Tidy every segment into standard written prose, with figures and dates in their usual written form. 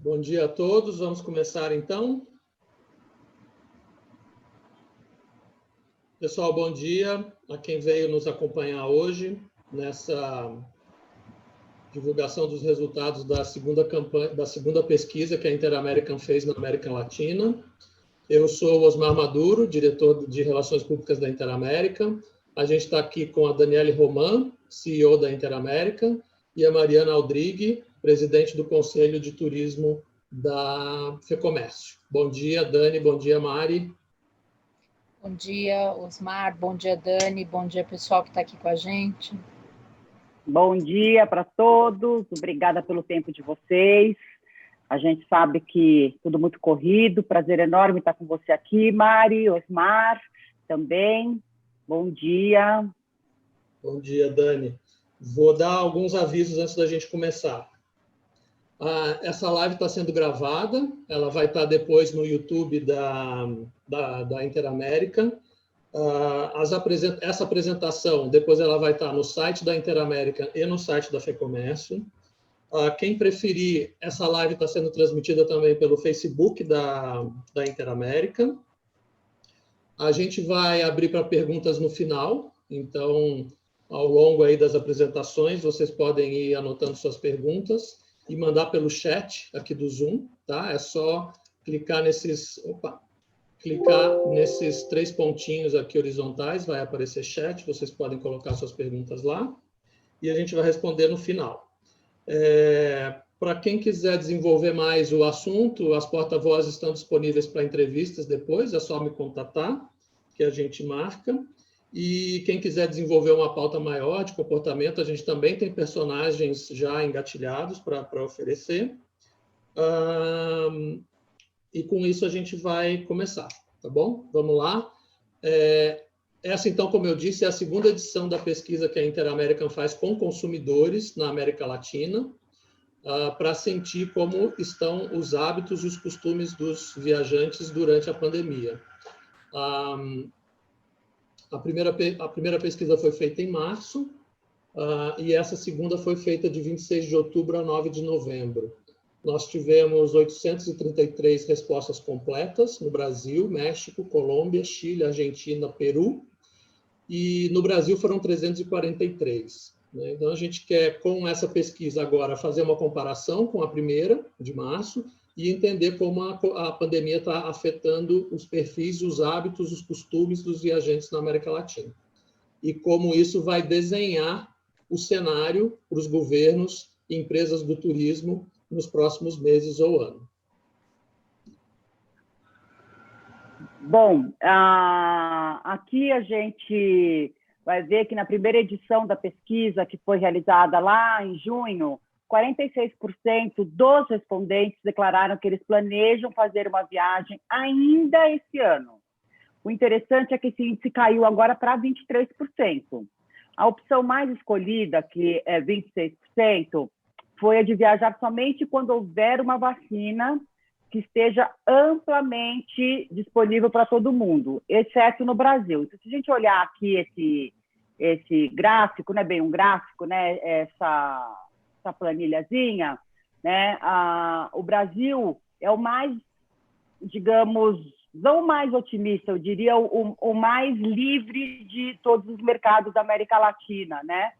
Bom dia a todos, vamos começar então. Pessoal, bom dia a quem veio nos acompanhar hoje nessa divulgação dos resultados da segunda pesquisa que a Interamerican fez na América Latina. Eu sou o Osmar Maduro, diretor de Relações Públicas da Interamerican. A gente está aqui com a Daniele Roman, CEO da Interamerican, e a Mariana Aldrigue, presidente do Conselho de Turismo da FEComércio. Bom dia, Dani, bom dia, Mari. Bom dia, Osmar, bom dia, Dani, bom dia, pessoal que está aqui com a gente. Bom dia para todos, obrigada pelo tempo de vocês. A gente sabe que tudo muito corrido, prazer enorme estar com você aqui, Mari, Osmar, também. Bom dia. Bom dia, Dani. Vou dar alguns avisos antes da gente começar. Essa live está sendo gravada, ela vai estar depois no YouTube da Interamerican. Essa apresentação, depois ela vai estar no site da Interamerican e no site da FEComércio. Quem preferir, essa live está sendo transmitida também pelo Facebook da Interamerican. A gente vai abrir para perguntas no final, então, ao longo aí das apresentações, vocês podem ir anotando suas perguntas e mandar pelo chat aqui do Zoom, tá? É só clicar nesses três pontinhos aqui horizontais, vai aparecer chat, vocês podem colocar suas perguntas lá e a gente vai responder no final. Para quem quiser desenvolver mais o assunto, as porta-vozes estão disponíveis para entrevistas depois, é só me contatar, que a gente marca. E quem quiser desenvolver uma pauta maior de comportamento, a gente também tem personagens já engatilhados para oferecer. E com isso a gente vai começar, tá bom? Vamos lá. Essa, então, como eu disse, é a segunda edição da pesquisa que a Interamerican faz com consumidores na América Latina, para sentir como estão os hábitos e os costumes dos viajantes durante a pandemia. A primeira pesquisa foi feita em março, e essa segunda foi feita de 26 de outubro a 9 de novembro. Nós tivemos 833 respostas completas no Brasil, México, Colômbia, Chile, Argentina, Peru, e no Brasil foram 343. Né? Então, a gente quer, com essa pesquisa agora, fazer uma comparação com a primeira, de março, e entender como a pandemia está afetando os perfis, os hábitos, os costumes dos viajantes na América Latina. E como isso vai desenhar o cenário para os governos e empresas do turismo nos próximos meses ou ano. Bom, aqui a gente vai ver que na primeira edição da pesquisa, que foi realizada lá em junho, 46% dos respondentes declararam que eles planejam fazer uma viagem ainda esse ano. O interessante é que esse índice caiu agora para 23%. A opção mais escolhida, que é 26%, foi a de viajar somente quando houver uma vacina que esteja amplamente disponível para todo mundo, exceto no Brasil. Então, se a gente olhar aqui esse gráfico, não é bem um gráfico, né? Essa planilhazinha, né? O Brasil é o mais, digamos, não o mais otimista, eu diria o mais livre de todos os mercados da América Latina, né?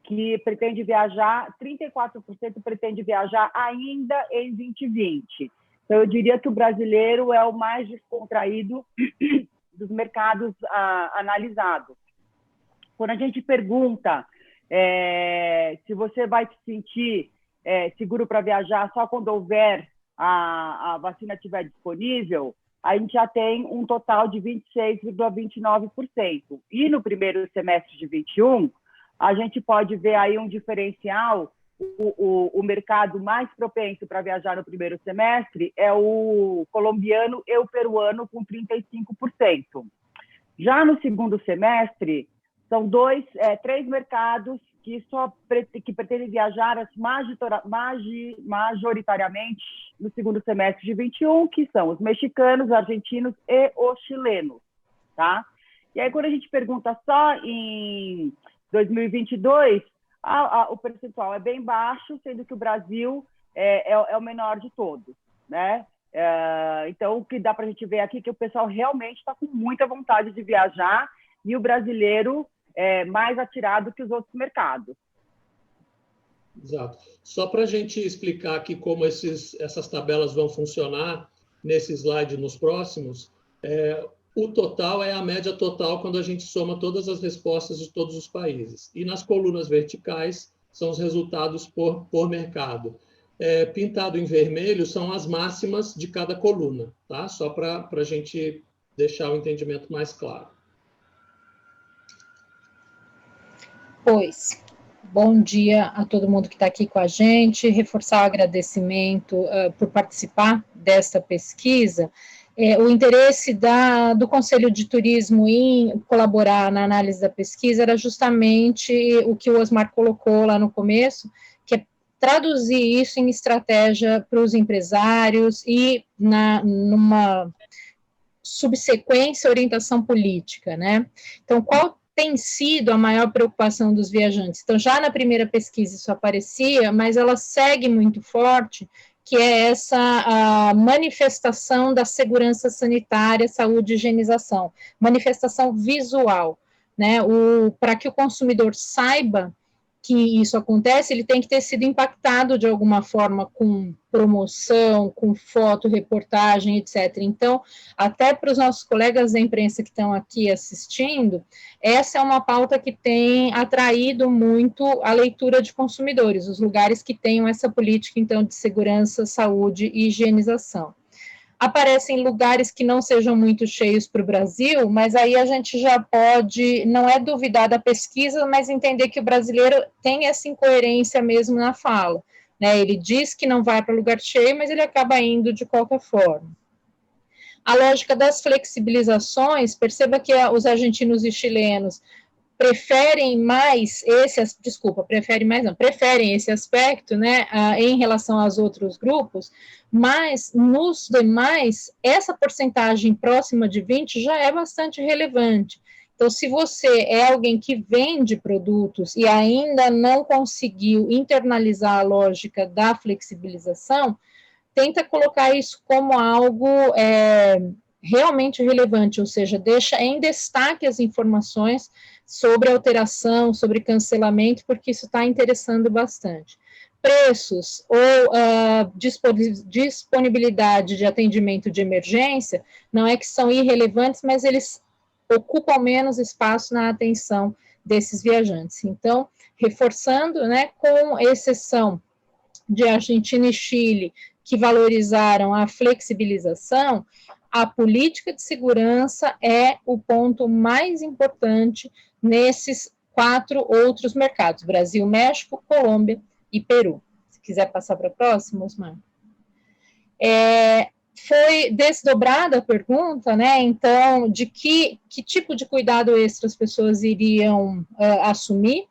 Que pretende viajar, 34% pretende viajar ainda em 2020. Então, eu diria que o brasileiro é o mais descontraído dos mercados analisados. Quando a gente pergunta se você vai se sentir seguro para viajar só quando houver a vacina estiver disponível, a gente já tem um total de 26,29%. E no primeiro semestre de 21, a gente pode ver aí um diferencial. O mercado mais propenso para viajar no primeiro semestre é o colombiano e o peruano, com 35%. Já no segundo semestre, são três mercados que pretendem viajar majoritariamente no segundo semestre de 21, que são os mexicanos, os argentinos e os chilenos, tá? E aí, quando a gente pergunta só em 2022, o percentual é bem baixo, sendo que o Brasil é o menor de todos, né? Então, o que dá para a gente ver aqui é que o pessoal realmente está com muita vontade de viajar e o brasileiro é mais atirado que os outros mercados. Exato. Só para a gente explicar aqui como essas tabelas vão funcionar nesse slide nos próximos, o total é a média total quando a gente soma todas as respostas de todos os países. E nas colunas verticais são os resultados por mercado. Pintado em vermelho são as máximas de cada coluna, tá? Só para a gente deixar o entendimento mais claro. Pois, bom dia a todo mundo que está aqui com a gente, reforçar o agradecimento por participar desta pesquisa. O interesse do Conselho de Turismo em colaborar na análise da pesquisa era justamente o que o Osmar colocou lá no começo, que é traduzir isso em estratégia para os empresários e numa subsequência orientação política, né? Então, qual tem sido a maior preocupação dos viajantes? Então, já na primeira pesquisa isso aparecia, mas ela segue muito forte, que é essa manifestação da segurança sanitária, saúde e higienização, manifestação visual, né? Para que o consumidor saiba que isso acontece, ele tem que ter sido impactado de alguma forma com promoção, com foto, reportagem, etc. Então, até para os nossos colegas da imprensa que estão aqui assistindo, essa é uma pauta que tem atraído muito a leitura de consumidores, os lugares que tenham essa política, então, de segurança, saúde e higienização. Aparecem lugares que não sejam muito cheios para o Brasil, mas aí a gente já pode, não é duvidar da pesquisa, mas entender que o brasileiro tem essa incoerência mesmo na fala, né? Ele diz que não vai para lugar cheio, mas ele acaba indo de qualquer forma. A lógica das flexibilizações, perceba que os argentinos e chilenos preferem esse aspecto, né, em relação aos outros grupos, mas nos demais, essa porcentagem próxima de 20 já é bastante relevante. Então, se você é alguém que vende produtos e ainda não conseguiu internalizar a lógica da flexibilização, tenta colocar isso como algo realmente relevante, ou seja, deixa em destaque as informações sobre alteração, sobre cancelamento, porque isso está interessando bastante. Preços ou disponibilidade de atendimento de emergência, não é que são irrelevantes, mas eles ocupam menos espaço na atenção desses viajantes. Então, reforçando, né, com exceção de Argentina e Chile, que valorizaram a flexibilização, a política de segurança é o ponto mais importante nesses 4 outros mercados, Brasil, México, Colômbia e Peru. Se quiser passar para a próxima, Osmar. Foi desdobrada a pergunta, né, então, de que tipo de cuidado extra as pessoas iriam assumir,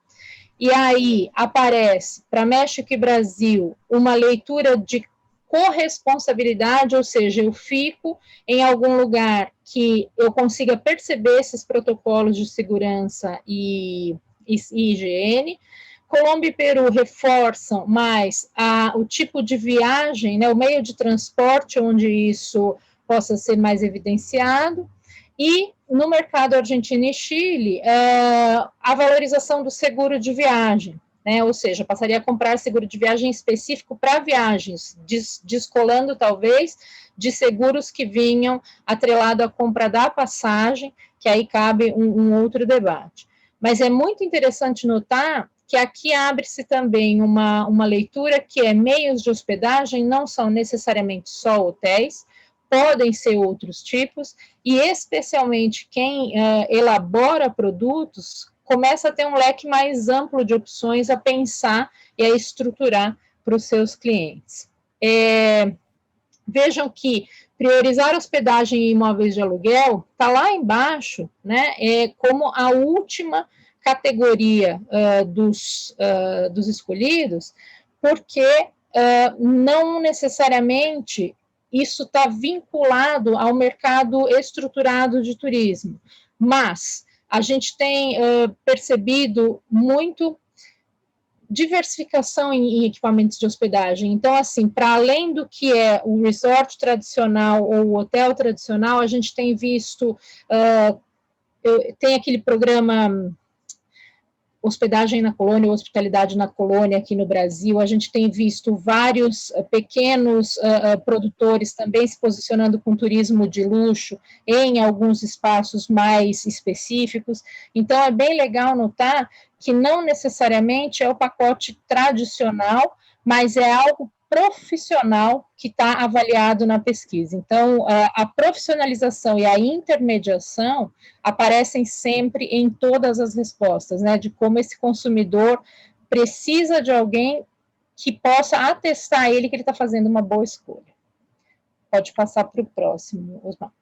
e aí aparece, para México e Brasil, uma leitura de corresponsabilidade, ou seja, eu fico em algum lugar que eu consiga perceber esses protocolos de segurança e higiene. Colômbia e Peru reforçam mais o tipo de viagem, né, o meio de transporte onde isso possa ser mais evidenciado. E no mercado Argentina e Chile, a valorização do seguro de viagem, né, ou seja, passaria a comprar seguro de viagem específico para viagens, descolando talvez de seguros que vinham atrelado à compra da passagem, que aí cabe um outro debate. Mas é muito interessante notar que aqui abre-se também uma leitura que meios de hospedagem não são necessariamente só hotéis, podem ser outros tipos, e especialmente quem elabora produtos começa a ter um leque mais amplo de opções a pensar e a estruturar para os seus clientes. Vejam que priorizar hospedagem em imóveis de aluguel está lá embaixo, né, como a última categoria dos escolhidos, porque não necessariamente isso está vinculado ao mercado estruturado de turismo, mas a gente tem percebido muito diversificação em equipamentos de hospedagem. Então, assim, para além do que é o resort tradicional ou o hotel tradicional, a gente tem visto, tem aquele programa Hospedagem na Colônia, Hospitalidade na Colônia aqui no Brasil, a gente tem visto vários pequenos produtores também se posicionando com turismo de luxo em alguns espaços mais específicos, então é bem legal notar que não necessariamente é o pacote tradicional, mas é algo profissional que está avaliado na pesquisa. Então, a profissionalização e a intermediação aparecem sempre em todas as respostas, né, de como esse consumidor precisa de alguém que possa atestar ele que ele está fazendo uma boa escolha. Pode passar para o próximo, Osmar.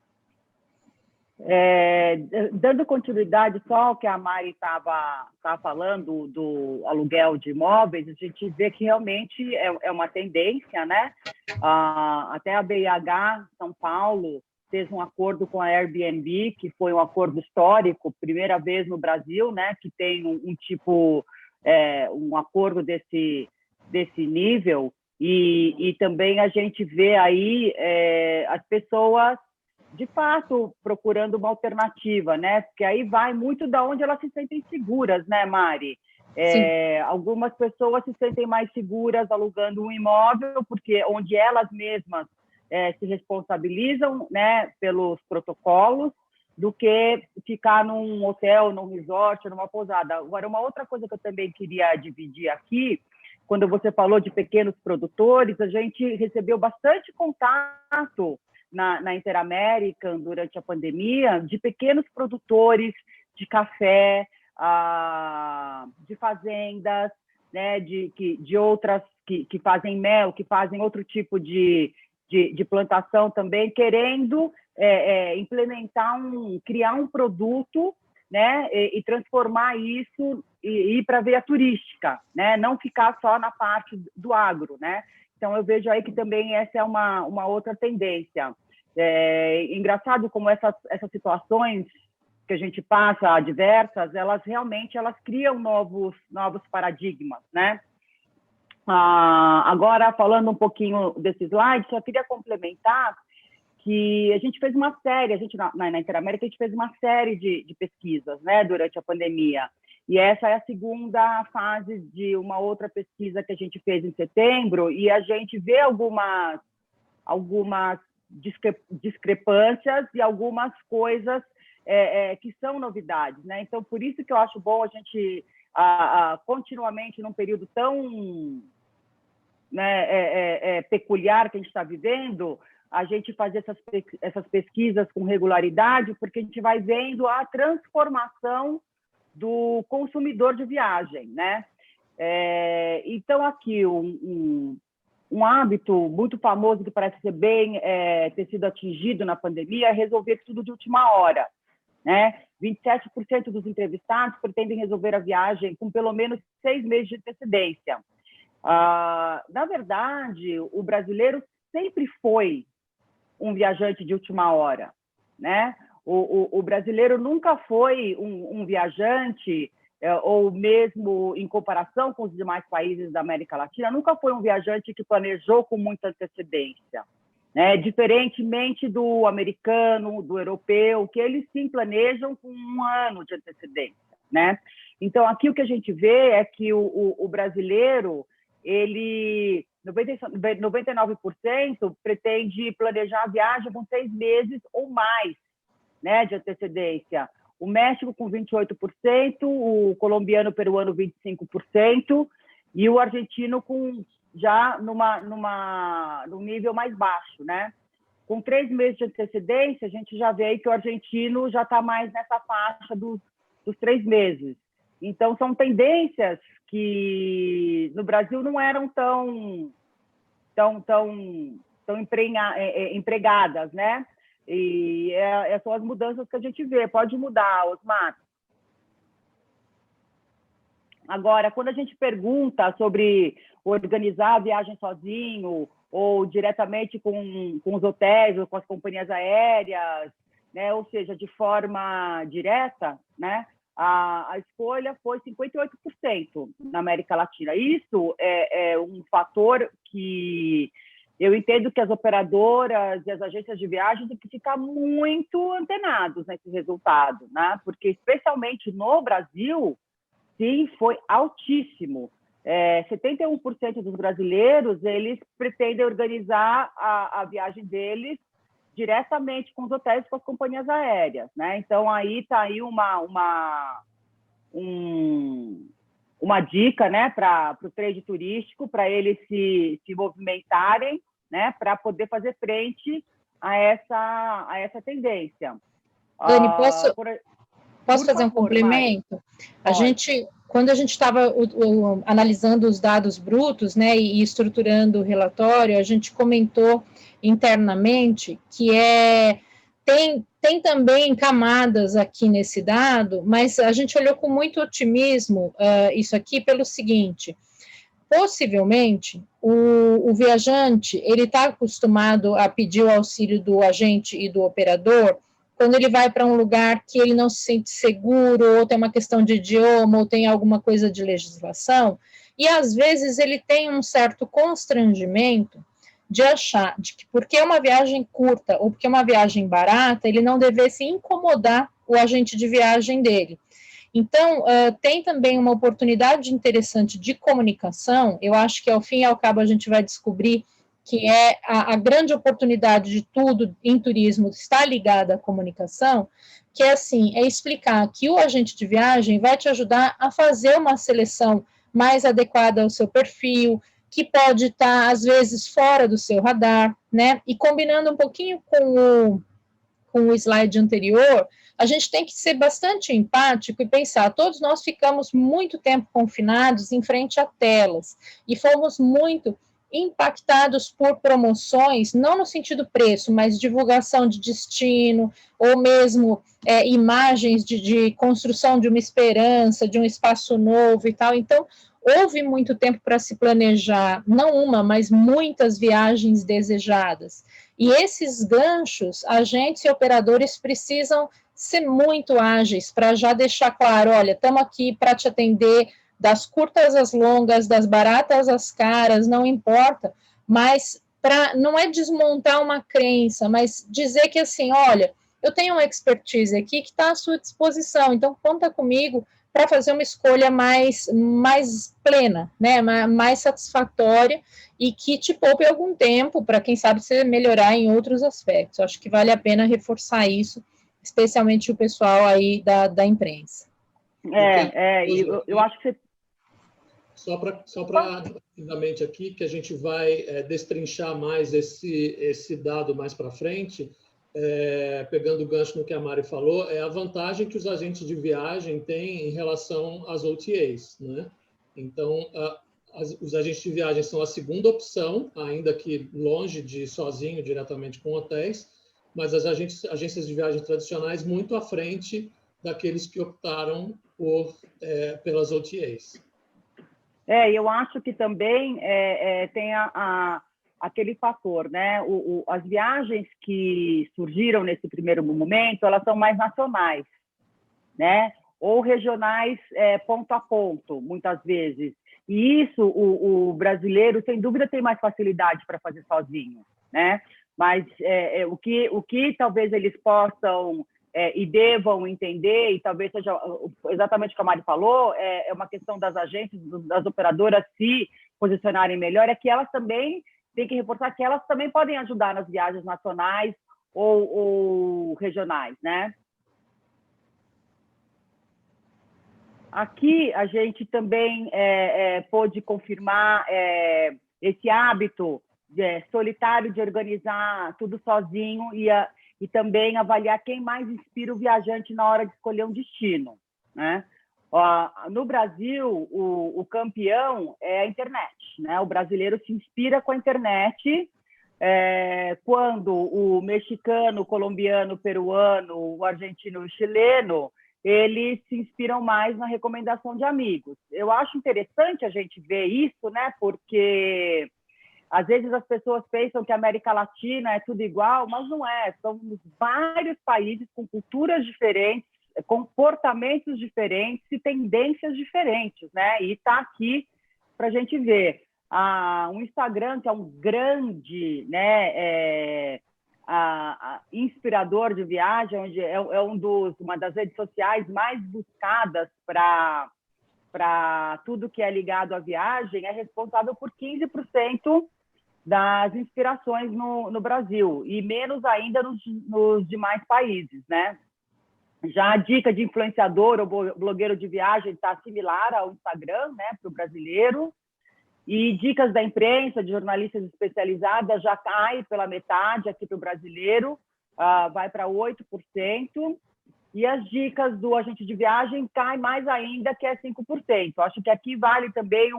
Dando continuidade só ao que a Mari estava falando do aluguel de imóveis, a gente vê que realmente é uma tendência, né? Até a BIH São Paulo fez um acordo com a Airbnb, que foi um acordo histórico, primeira vez no Brasil, né? Que tem um acordo desse nível, e também a gente vê aí as pessoas de fato procurando uma alternativa, né? Porque aí vai muito da onde elas se sentem seguras, né, Mari? Algumas pessoas se sentem mais seguras alugando um imóvel, porque onde elas mesmas se responsabilizam, né, pelos protocolos, do que ficar num hotel, num resort, numa pousada. Agora, uma outra coisa que eu também queria dividir aqui, quando você falou de pequenos produtores, a gente recebeu bastante contato na Interamerican durante a pandemia, de pequenos produtores de café, de fazendas, né, de outras que fazem mel, que fazem outro tipo de plantação também, querendo criar um produto, né, e transformar isso e ir para a veia turística, né, não ficar só na parte do agro, né. Então, eu vejo aí que também essa é uma outra tendência. Engraçado como essas situações que a gente passa, adversas, elas criam novos paradigmas, né? Agora, falando um pouquinho desse slide, só queria complementar que a gente fez uma série, na Interamérica, a gente fez uma série de pesquisas, né, durante a pandemia. E essa é a segunda fase de uma outra pesquisa que a gente fez em setembro, e a gente vê algumas discrepâncias e algumas coisas que são novidades, né? Então, por isso que eu acho bom a gente, continuamente, num período tão peculiar que a gente está vivendo, a gente fazer essas pesquisas com regularidade, porque a gente vai vendo a transformação do consumidor de viagem, né? Então, aqui, um hábito muito famoso que parece ser ter sido atingido na pandemia é resolver tudo de última hora, né? 27% dos entrevistados pretendem resolver a viagem com pelo menos 6 meses de antecedência. Na verdade, o brasileiro sempre foi um viajante de última hora, né? O brasileiro nunca foi um viajante, ou mesmo em comparação com os demais países da América Latina, nunca foi um viajante que planejou com muita antecedência, né? Diferentemente do americano, do europeu, que eles sim planejam com 1 ano de antecedência, né? Então, aqui o que a gente vê é que o brasileiro, ele 99% pretende planejar a viagem com 6 meses ou mais, né, de antecedência. O México com 28%, o colombiano, peruano 25% e o argentino já num nível mais baixo, né? Com 3 meses de antecedência, a gente já vê aí que o argentino já está mais nessa faixa dos 3 meses. Então, são tendências que no Brasil não eram tão empregadas, né? E são as mudanças que a gente vê. Pode mudar, Osmar. Agora, quando a gente pergunta sobre organizar a viagem sozinho ou diretamente com os hotéis ou com as companhias aéreas, né? Ou seja, de forma direta, né? a escolha foi 58% na América Latina. Isso é um fator que eu entendo que as operadoras e as agências de viagem têm que ficar muito antenados nesse resultado, né? Porque, especialmente no Brasil, sim, foi altíssimo. 71% dos brasileiros, eles pretendem organizar a viagem deles diretamente com os hotéis e com as companhias aéreas, né? Então, aí está aí uma dica, né, para o trade turístico, para eles se movimentarem, né, para poder fazer frente a essa tendência. Dani, posso fazer um complemento? Quando a gente estava analisando os dados brutos, né, e estruturando o relatório, a gente comentou internamente que tem também camadas aqui nesse dado, mas a gente olhou com muito otimismo isso aqui pelo seguinte: possivelmente o viajante ele está acostumado a pedir o auxílio do agente e do operador quando ele vai para um lugar que ele não se sente seguro, ou tem uma questão de idioma, ou tem alguma coisa de legislação, e às vezes ele tem um certo constrangimento de achar de que porque é uma viagem curta ou porque é uma viagem barata, ele não devesse incomodar o agente de viagem dele. Então, tem também uma oportunidade interessante de comunicação. Eu acho que, ao fim e ao cabo, a gente vai descobrir que é a grande oportunidade de tudo em turismo está ligada à comunicação, que é assim, é explicar que o agente de viagem vai te ajudar a fazer uma seleção mais adequada ao seu perfil, que pode estar, às vezes, fora do seu radar, né? E combinando um pouquinho com o slide anterior, a gente tem que ser bastante empático e pensar, todos nós ficamos muito tempo confinados em frente a telas, e fomos muito impactados por promoções, não no sentido preço, mas divulgação de destino, ou mesmo imagens de construção de uma esperança, de um espaço novo e tal. Então, houve muito tempo para se planejar, não uma, mas muitas viagens desejadas. E esses ganchos, agentes e operadores precisam ser muito ágeis para já deixar claro, olha, estamos aqui para te atender das curtas às longas, das baratas às caras, não importa, mas não é desmontar uma crença, mas dizer que assim, olha, eu tenho uma expertise aqui que está à sua disposição, então conta comigo para fazer uma escolha mais plena, né, mais satisfatória e que te poupe algum tempo para, quem sabe, você melhorar em outros aspectos. Acho que vale a pena reforçar isso, especialmente o pessoal aí da imprensa. Eu acho que você... Só para rapidamente aqui, que a gente vai destrinchar mais esse dado mais para frente, pegando o gancho no que a Mari falou, é a vantagem que os agentes de viagem têm em relação às OTAs, né? Então, os agentes de viagem são a segunda opção, ainda que longe de ir sozinho diretamente com hotéis, mas as agências de viagem tradicionais muito à frente daqueles que optaram pelas OTAs. Eu acho que também tem aquele fator, né? As viagens que surgiram nesse primeiro momento, elas são mais nacionais, né? Ou regionais ponto a ponto, muitas vezes. E isso o brasileiro, sem dúvida, tem mais facilidade para fazer sozinho, né? Mas o que talvez eles possam e devam entender, e talvez seja exatamente o que a Mari falou, é uma questão das agências, das operadoras se posicionarem melhor, é que elas também têm que reforçar que elas também podem ajudar nas viagens nacionais ou regionais, né? Aqui a gente também pôde confirmar esse hábito solitário de organizar tudo sozinho e também avaliar quem mais inspira o viajante na hora de escolher um destino, né? No Brasil, o campeão é a internet, né? O brasileiro se inspira com a internet, quando o mexicano, o colombiano, o peruano, o argentino e o chileno, eles se inspiram mais na recomendação de amigos. Eu acho interessante a gente ver isso, né? Porque às vezes as pessoas pensam que a América Latina é tudo igual, mas não é. São vários países com culturas diferentes, comportamentos diferentes e tendências diferentes, né? E está aqui para a gente ver. Um Instagram, que é um grande, né, inspirador de viagem, onde é uma das redes sociais mais buscadas para tudo que é ligado à viagem, é responsável por 15% das inspirações no Brasil, e menos ainda nos demais países, né? Já a dica de influenciador ou blogueiro de viagem está similar ao Instagram, né, para o brasileiro. E dicas da imprensa, de jornalistas especializadas, já cai pela metade aqui para o brasileiro, vai para 8%. E as dicas do agente de viagem caem mais ainda, que é 5%. Acho que aqui vale também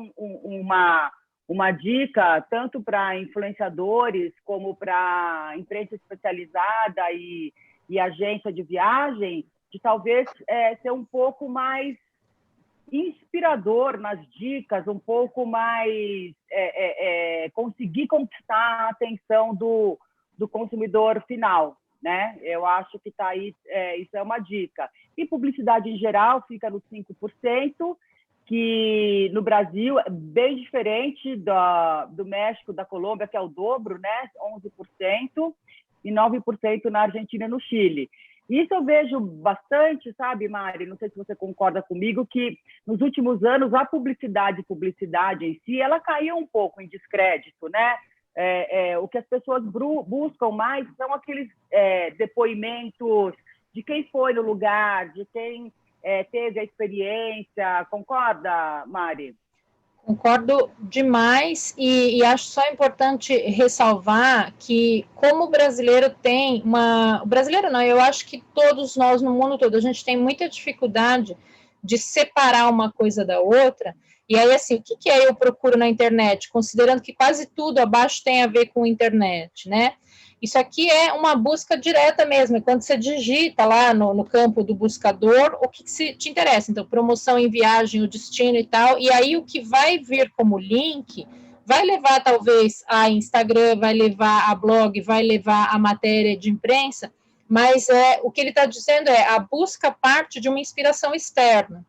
uma dica, tanto para influenciadores como para imprensa especializada e agência de viagem, de talvez ser um pouco mais inspirador nas dicas, um pouco mais conseguir conquistar a atenção do consumidor final, né? Eu acho que tá aí, isso é uma dica. E publicidade em geral fica nos 5%, que no Brasil é bem diferente do México, da Colômbia, que é o dobro, né? 11%, e 9% na Argentina e no Chile. Isso eu vejo bastante, sabe, Mari? Não sei se você concorda comigo, que nos últimos anos a publicidade em si, ela caiu um pouco em descrédito, né? O que as pessoas buscam mais são aqueles depoimentos de quem foi no lugar, de quem teve a experiência. Concorda, Mari? Concordo demais e acho só importante ressalvar que, como o brasileiro tem o brasileiro não, eu acho que todos nós no mundo todo, a gente tem muita dificuldade de separar uma coisa da outra. E aí, assim, o que eu procuro na internet, considerando que quase tudo abaixo tem a ver com internet, né? Isso aqui é uma busca direta mesmo, é quando você digita lá no campo do buscador o que te interessa. Então, promoção em viagem, o destino e tal, e aí o que vai vir como link vai levar talvez a Instagram, vai levar a blog, vai levar a matéria de imprensa, mas o que ele está dizendo a busca parte de uma inspiração externa.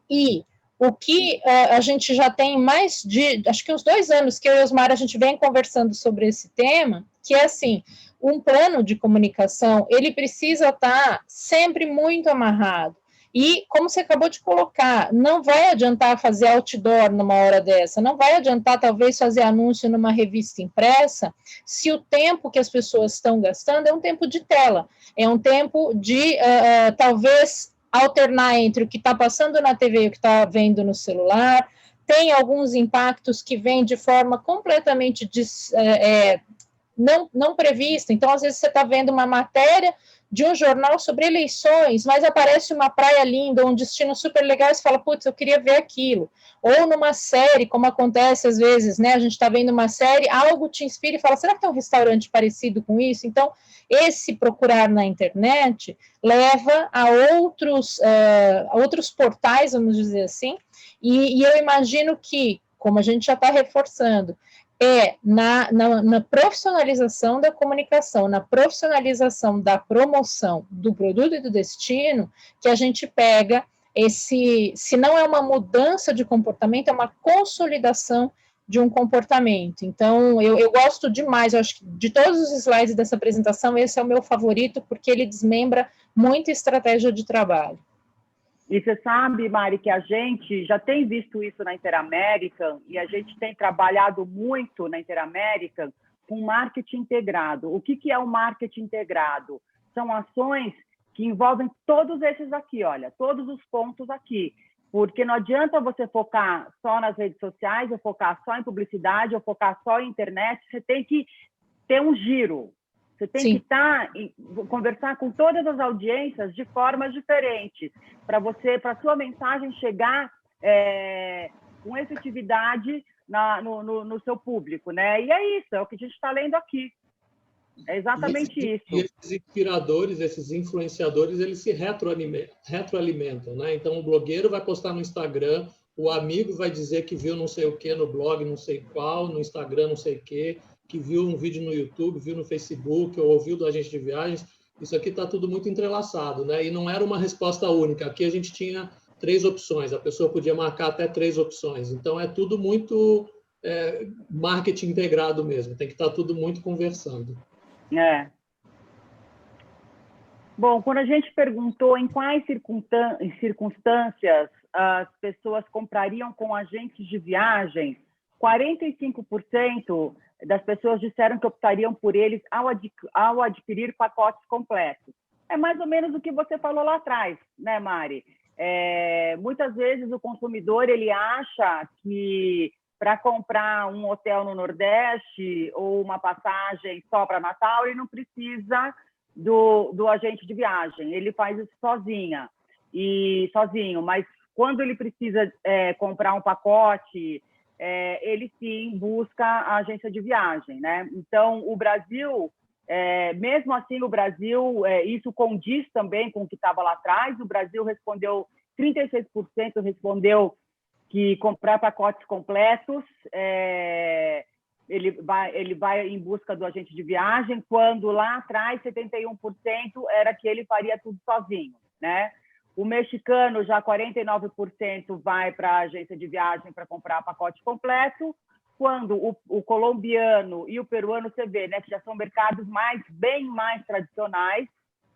E o que a gente já tem mais de, acho que uns 2 anos que eu e Osmar, a gente vem conversando sobre esse tema, que é assim, um plano de comunicação, ele precisa estar sempre muito amarrado. E, como você acabou de colocar, não vai adiantar fazer outdoor numa hora dessa, não vai adiantar, talvez, fazer anúncio numa revista impressa, se o tempo que as pessoas estão gastando é um tempo de tela, é um tempo de, talvez, alternar entre o que está passando na TV e o que está vendo no celular. Tem alguns impactos que vêm de forma completamente não prevista. Então, às vezes, você está vendo uma matéria de um jornal sobre eleições, mas aparece uma praia linda, um destino super legal, e você fala, putz, eu queria ver aquilo. Ou numa série, como acontece às vezes, né? A gente está vendo uma série, algo te inspira e fala, será que tem um restaurante parecido com isso? Então, esse procurar na internet leva a outros portais, vamos dizer assim, e eu imagino que, como a gente já está reforçando, na profissionalização da comunicação, na profissionalização da promoção do produto e do destino, que a gente pega se não é uma mudança de comportamento, é uma consolidação de um comportamento. Então, eu gosto demais, eu acho que de todos os slides dessa apresentação, esse é o meu favorito, porque ele desmembra muita estratégia de trabalho. E você sabe, Mari, que a gente já tem visto isso na Interamerican e a gente tem trabalhado muito na Interamerican com marketing integrado. O que é o marketing integrado? São ações que envolvem todos esses aqui, olha, todos os pontos aqui. Porque não adianta você focar só nas redes sociais, ou focar só em publicidade, ou focar só em internet. Você tem que ter um giro. Você tem que conversar com todas as audiências de formas diferentes, para a sua mensagem chegar com efetividade no seu público, né? E é isso, é o que a gente está lendo aqui. É exatamente isso. E esses inspiradores, esses influenciadores, eles se retroalimentam, né? Então, o blogueiro vai postar no Instagram, o amigo vai dizer que viu não sei o que no blog, não sei qual, no Instagram, não sei o que viu um vídeo no YouTube, viu no Facebook, ou ouviu do agente de viagens. Isso aqui está tudo muito entrelaçado, né? E não era uma resposta única. Aqui a gente tinha 3 opções, a pessoa podia marcar até 3 opções. Então, é tudo muito marketing integrado mesmo, tem que estar tudo muito conversando. Bom, quando a gente perguntou em quais circunstâncias as pessoas comprariam com agentes de viagem, 45% das pessoas disseram que optariam por eles ao adquirir pacotes completos. É mais ou menos o que você falou lá atrás, né, Mari? Muitas vezes o consumidor ele acha que para comprar um hotel no Nordeste ou uma passagem só para Natal, ele não precisa do agente de viagem, ele faz isso sozinho, mas quando ele precisa comprar um pacote, ele sim busca a agência de viagem, né? Então, o Brasil, mesmo assim, isso condiz também com o que estava lá atrás, o Brasil respondeu, 36% respondeu que comprar pacotes completos, ele vai em busca do agente de viagem, quando lá atrás 71% era que ele faria tudo sozinho, né? O mexicano, já 49% vai para a agência de viagem para comprar pacote completo, quando o colombiano e o peruano, você vê, né, que já são mercados bem mais tradicionais,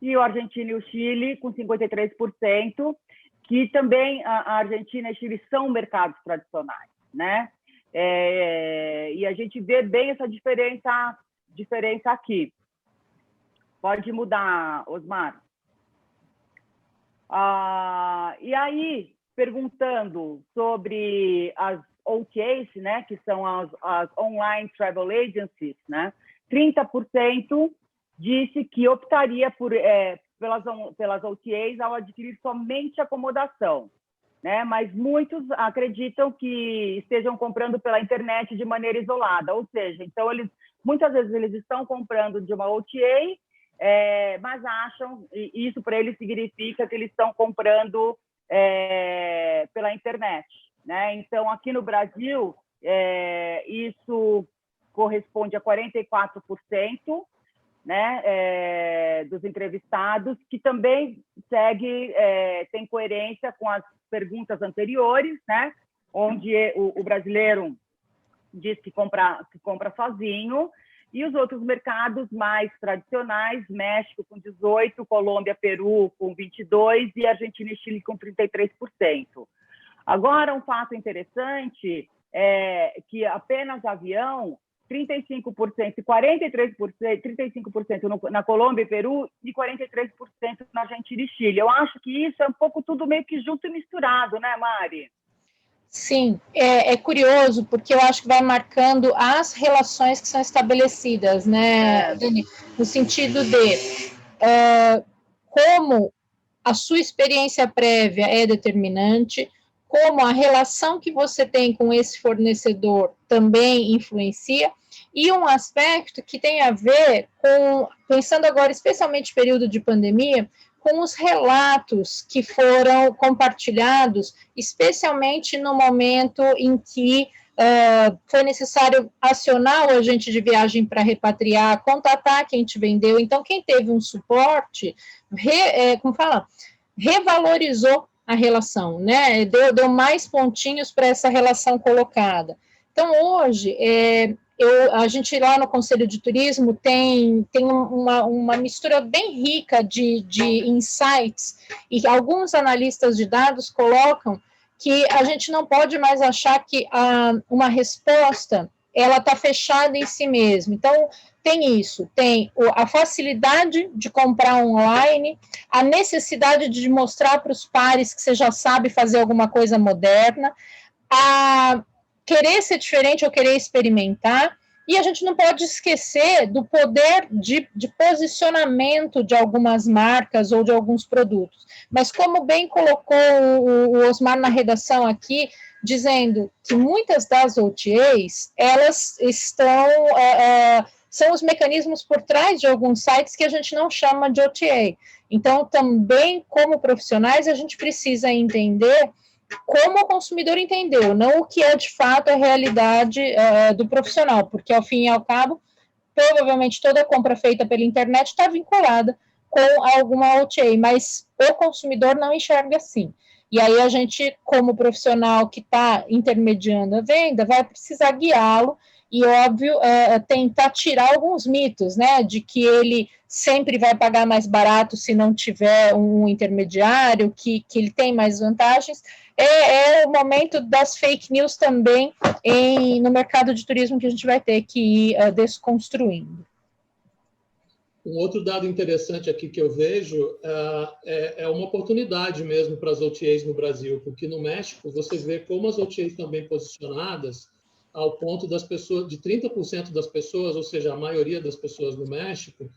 e o argentino e o Chile com 53%, que também a Argentina e o Chile são mercados tradicionais, né? E a gente vê bem essa diferença aqui. Pode mudar, Osmar. E aí, perguntando sobre as OTAs, né, que são as Online Travel Agencies, né, 30% disse que optaria pelas OTAs ao adquirir somente acomodação, né? Mas muitos acreditam que estejam comprando pela internet de maneira isolada, ou seja, então muitas vezes eles estão comprando de uma OTA, mas acham, e isso para eles significa que eles estão comprando pela internet, né? Então, aqui no Brasil, isso corresponde a 44%, né, dos entrevistados, que também tem coerência com as perguntas anteriores, né, onde o brasileiro diz que compra sozinho, e os outros mercados mais tradicionais, México com 18%, Colômbia, Peru com 22% e Argentina e Chile com 33%. Agora, um fato interessante é que apenas avião, 35% e 43%, 35% na Colômbia e Peru e 43% na Argentina e Chile. Eu acho que isso é um pouco tudo meio que junto e misturado, né, Mari? Sim, é curioso, porque eu acho que vai marcando as relações que são estabelecidas, né, Dani? No sentido de como a sua experiência prévia é determinante, como a relação que você tem com esse fornecedor também influencia, e um aspecto que tem a ver com, pensando agora especialmente no período de pandemia, com os relatos que foram compartilhados, especialmente no momento em que foi necessário acionar o agente de viagem para repatriar, contatar quem te vendeu. Então, quem teve um suporte, revalorizou a relação, né? Deu mais pontinhos para essa relação colocada. Então, hoje, a gente lá no Conselho de Turismo tem uma mistura bem rica de insights, e alguns analistas de dados colocam que a gente não pode mais achar que uma resposta ela está fechada em si mesma. Então, tem isso, tem a facilidade de comprar online, a necessidade de mostrar para os pares que você já sabe fazer alguma coisa moderna, a querer ser diferente ou querer experimentar, e a gente não pode esquecer do poder de posicionamento de algumas marcas ou de alguns produtos. Mas como bem colocou o Osmar na redação aqui, dizendo que muitas das OTAs, elas são os mecanismos por trás de alguns sites que a gente não chama de OTA. Então, também, como profissionais, a gente precisa entender como o consumidor entendeu, não o que é de fato a realidade do profissional, porque ao fim e ao cabo, provavelmente toda compra feita pela internet está vinculada com alguma OTA, mas o consumidor não enxerga assim. E aí a gente, como profissional que está intermediando a venda, vai precisar guiá-lo e, óbvio, tentar tirar alguns mitos, né, de que ele sempre vai pagar mais barato se não tiver um intermediário, que ele tem mais vantagens. É o momento das fake news também no mercado de turismo que a gente vai ter que ir desconstruindo. Um outro dado interessante aqui que eu vejo é uma oportunidade mesmo para as OTAs no Brasil, porque no México você vê como as OTAs estão bem posicionadas ao ponto das pessoas, de 30% das pessoas, ou seja, a maioria das pessoas no México,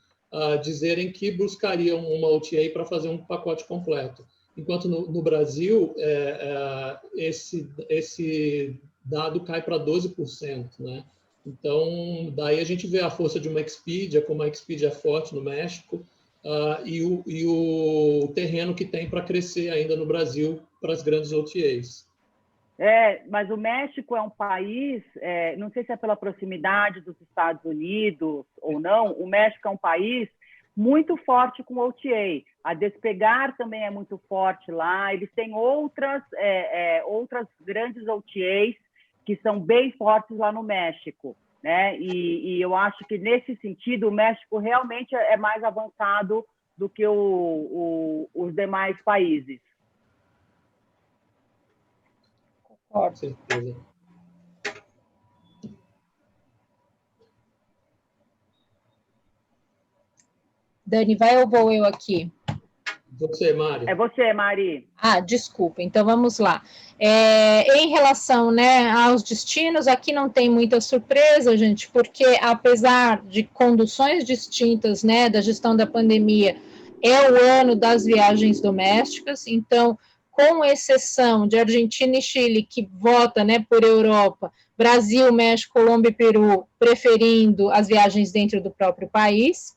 dizerem que buscariam uma OTA para fazer um pacote completo. Enquanto no Brasil, esse dado cai para 12%, né? Então, daí a gente vê a força de uma Expedia, como a Expedia é forte no México, e o terreno que tem para crescer ainda no Brasil para as grandes OTAs. Mas o México é um país, não sei se é pela proximidade dos Estados Unidos ou não, o México é um país muito forte com OTA. A Despegar também é muito forte lá, eles têm outras grandes OTAs que são bem fortes lá no México, né? E eu acho que, nesse sentido, o México realmente é mais avançado do que os demais países. Com certeza. Dani, vai ou vou eu aqui? Você, Mari. É você, Mari. Desculpa, então vamos lá. Em relação, né, aos destinos, aqui não tem muita surpresa, gente, porque apesar de conduções distintas, né, da gestão da pandemia, é o ano das viagens domésticas, então, com exceção de Argentina e Chile, que vota, né, por Europa, Brasil, México, Colômbia e Peru, preferindo as viagens dentro do próprio país.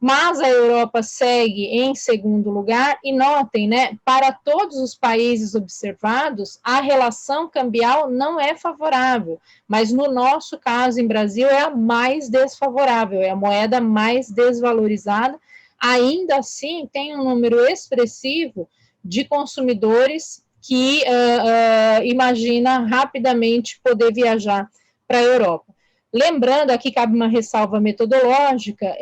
Mas a Europa segue em segundo lugar, e notem, né, para todos os países observados, a relação cambial não é favorável, mas no nosso caso, em Brasil, é a mais desfavorável, é a moeda mais desvalorizada. Ainda assim, tem um número expressivo de consumidores que imagina rapidamente poder viajar para a Europa. Lembrando, aqui cabe uma ressalva metodológica,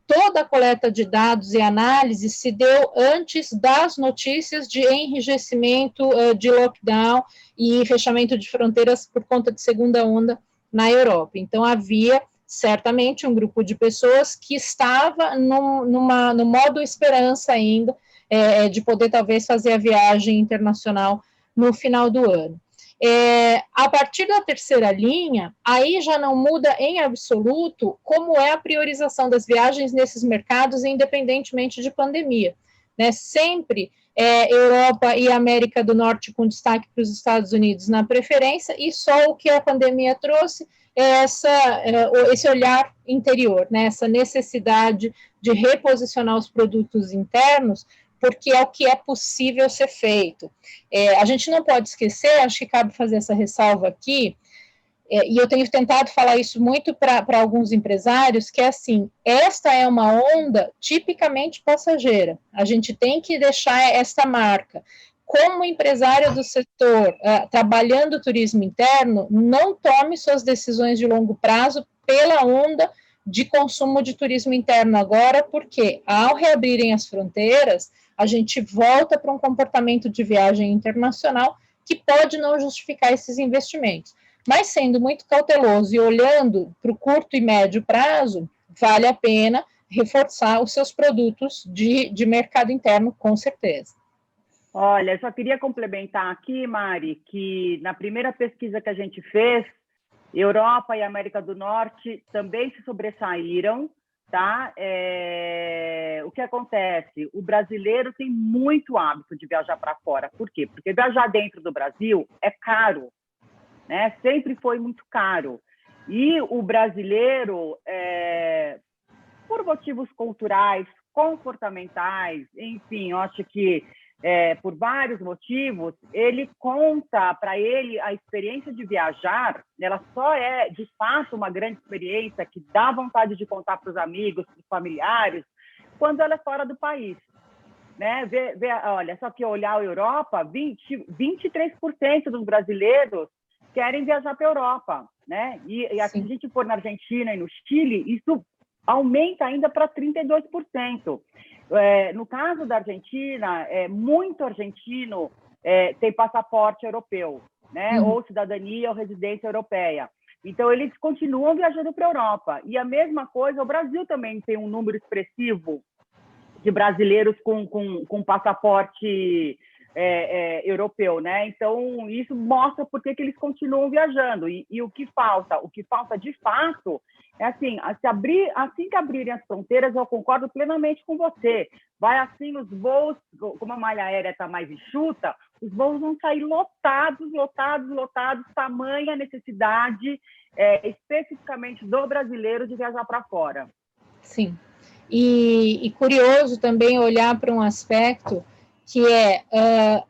toda a coleta de dados e análise se deu antes das notícias de enrijecimento de lockdown e fechamento de fronteiras por conta de segunda onda na Europa. Então, havia certamente um grupo de pessoas que estava no modo esperança ainda de poder talvez fazer a viagem internacional no final do ano. A partir da terceira linha, aí já não muda em absoluto como é a priorização das viagens nesses mercados, independentemente de pandemia, né? Sempre Europa e América do Norte com destaque para os Estados Unidos na preferência, e só o que a pandemia trouxe é esse olhar interior, né? Essa necessidade de reposicionar os produtos internos, porque é o que é possível ser feito. A gente não pode esquecer, acho que cabe fazer essa ressalva aqui, e eu tenho tentado falar isso muito para alguns empresários, que é assim, esta é uma onda tipicamente passageira, a gente tem que deixar esta marca. Como empresário do setor, trabalhando turismo interno, não tome suas decisões de longo prazo pela onda de consumo de turismo interno agora, porque ao reabrirem as fronteiras, a gente volta para um comportamento de viagem internacional que pode não justificar esses investimentos. Mas sendo muito cauteloso e olhando para o curto e médio prazo, vale a pena reforçar os seus produtos de mercado interno, com certeza. Olha, eu só queria complementar aqui, Mari, que na primeira pesquisa que a gente fez, Europa e América do Norte também se sobressaíram, tá? O que acontece? O brasileiro tem muito hábito de viajar para fora. Por quê? Porque viajar dentro do Brasil é caro, né? Sempre foi muito caro. E o brasileiro, por motivos culturais, comportamentais, enfim, eu acho que por vários motivos, ele conta para ele a experiência de viajar, ela só é, de fato, uma grande experiência que dá vontade de contar para os amigos, para os familiares, quando ela é fora do país. Né? Olha, só que olhar a Europa, 23% dos brasileiros querem viajar para a Europa. Né? E se a gente for na Argentina e no Chile, isso aumenta ainda para 32%. No caso da Argentina, muito argentino tem passaporte europeu, né? Ou cidadania ou residência europeia. Então, eles continuam viajando para a Europa. E a mesma coisa, o Brasil também tem um número expressivo de brasileiros com passaporte europeu, né? Então, isso mostra por que eles continuam viajando. E o que falta? O que falta, de fato, é assim, assim que abrirem as fronteiras, eu concordo plenamente com você. Vai assim, os voos, como a malha aérea está mais enxuta, os voos vão sair lotados, tamanha necessidade, especificamente do brasileiro, de viajar para fora. Sim. E curioso também olhar para um aspecto que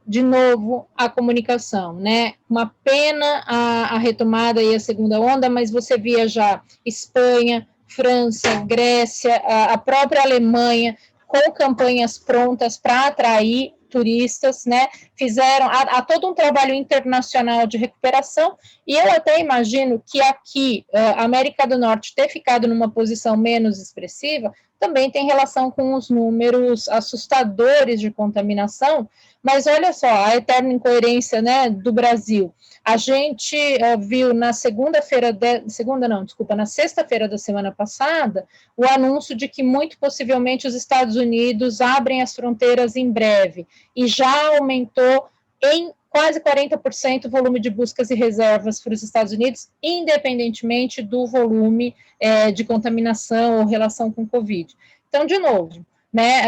de novo, a comunicação, né? Uma pena a retomada e a segunda onda, mas você via já Espanha, França, Grécia, a própria Alemanha, com campanhas prontas para atrair turistas, né? Fizeram há todo um trabalho internacional de recuperação, e eu até imagino que aqui, a América do Norte ter ficado numa posição menos expressiva, também tem relação com os números assustadores de contaminação, mas olha só, a eterna incoerência, né, do Brasil. A gente viu na sexta-feira da semana passada, o anúncio de que muito possivelmente os Estados Unidos abrem as fronteiras em breve, e já aumentou em quase 40% o volume de buscas e reservas para os Estados Unidos, independentemente do volume de contaminação ou relação com Covid. Então, de novo, né,